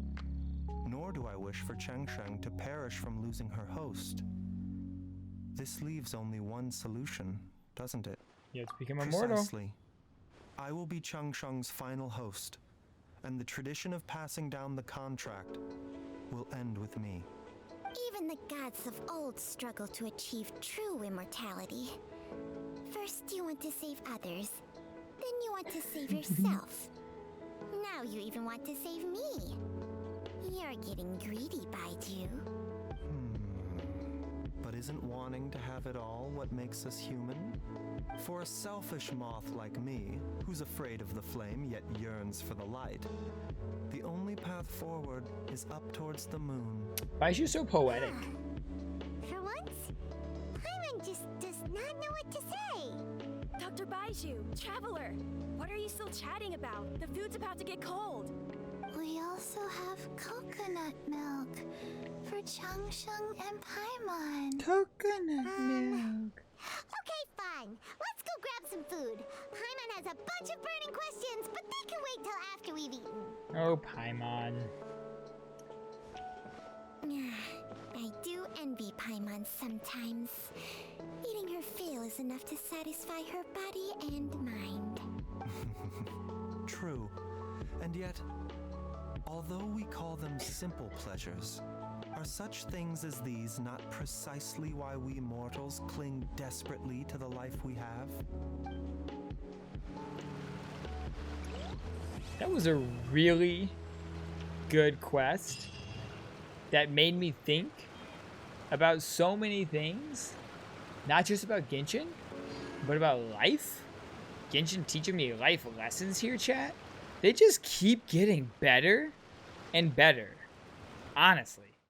Nor do I wish for Changsheng to perish from losing her host. This leaves only one solution, doesn't it? You have to become immortal. Precisely. I will be Changsheng's final host, and the tradition of passing down the contract will end with me. Even the gods of old struggle to achieve true immortality. First you want to save others, then you want to save yourself. Now you even want to save me. You're getting greedy, BAIZHU. But isn't wanting to have it all what makes us human? For a selfish moth like me, who's afraid of the flame yet yearns for the light, the only path forward is up towards the moon. Why is she so poetic? For once, Paimon just does not know what to say. Dr. BAIZHU, Traveler, what are you still chatting about? The food's about to get cold. We also have coconut milk for Changsheng and Paimon. Coconut milk. Okay, fine. Let's go grab some food. Paimon has a bunch of burning questions, but they can wait till after we've eaten. Oh, Paimon. I do envy Paimon sometimes. Eating her fill is enough to satisfy her body and mind. True. And yet, although we call them simple pleasures, are such things as these not precisely why we mortals cling desperately to the life we have? That was a really good quest that made me think about so many things. Not just about Genshin, but about life. Genshin teaching me life lessons here, chat. They just keep getting better and better. Honestly.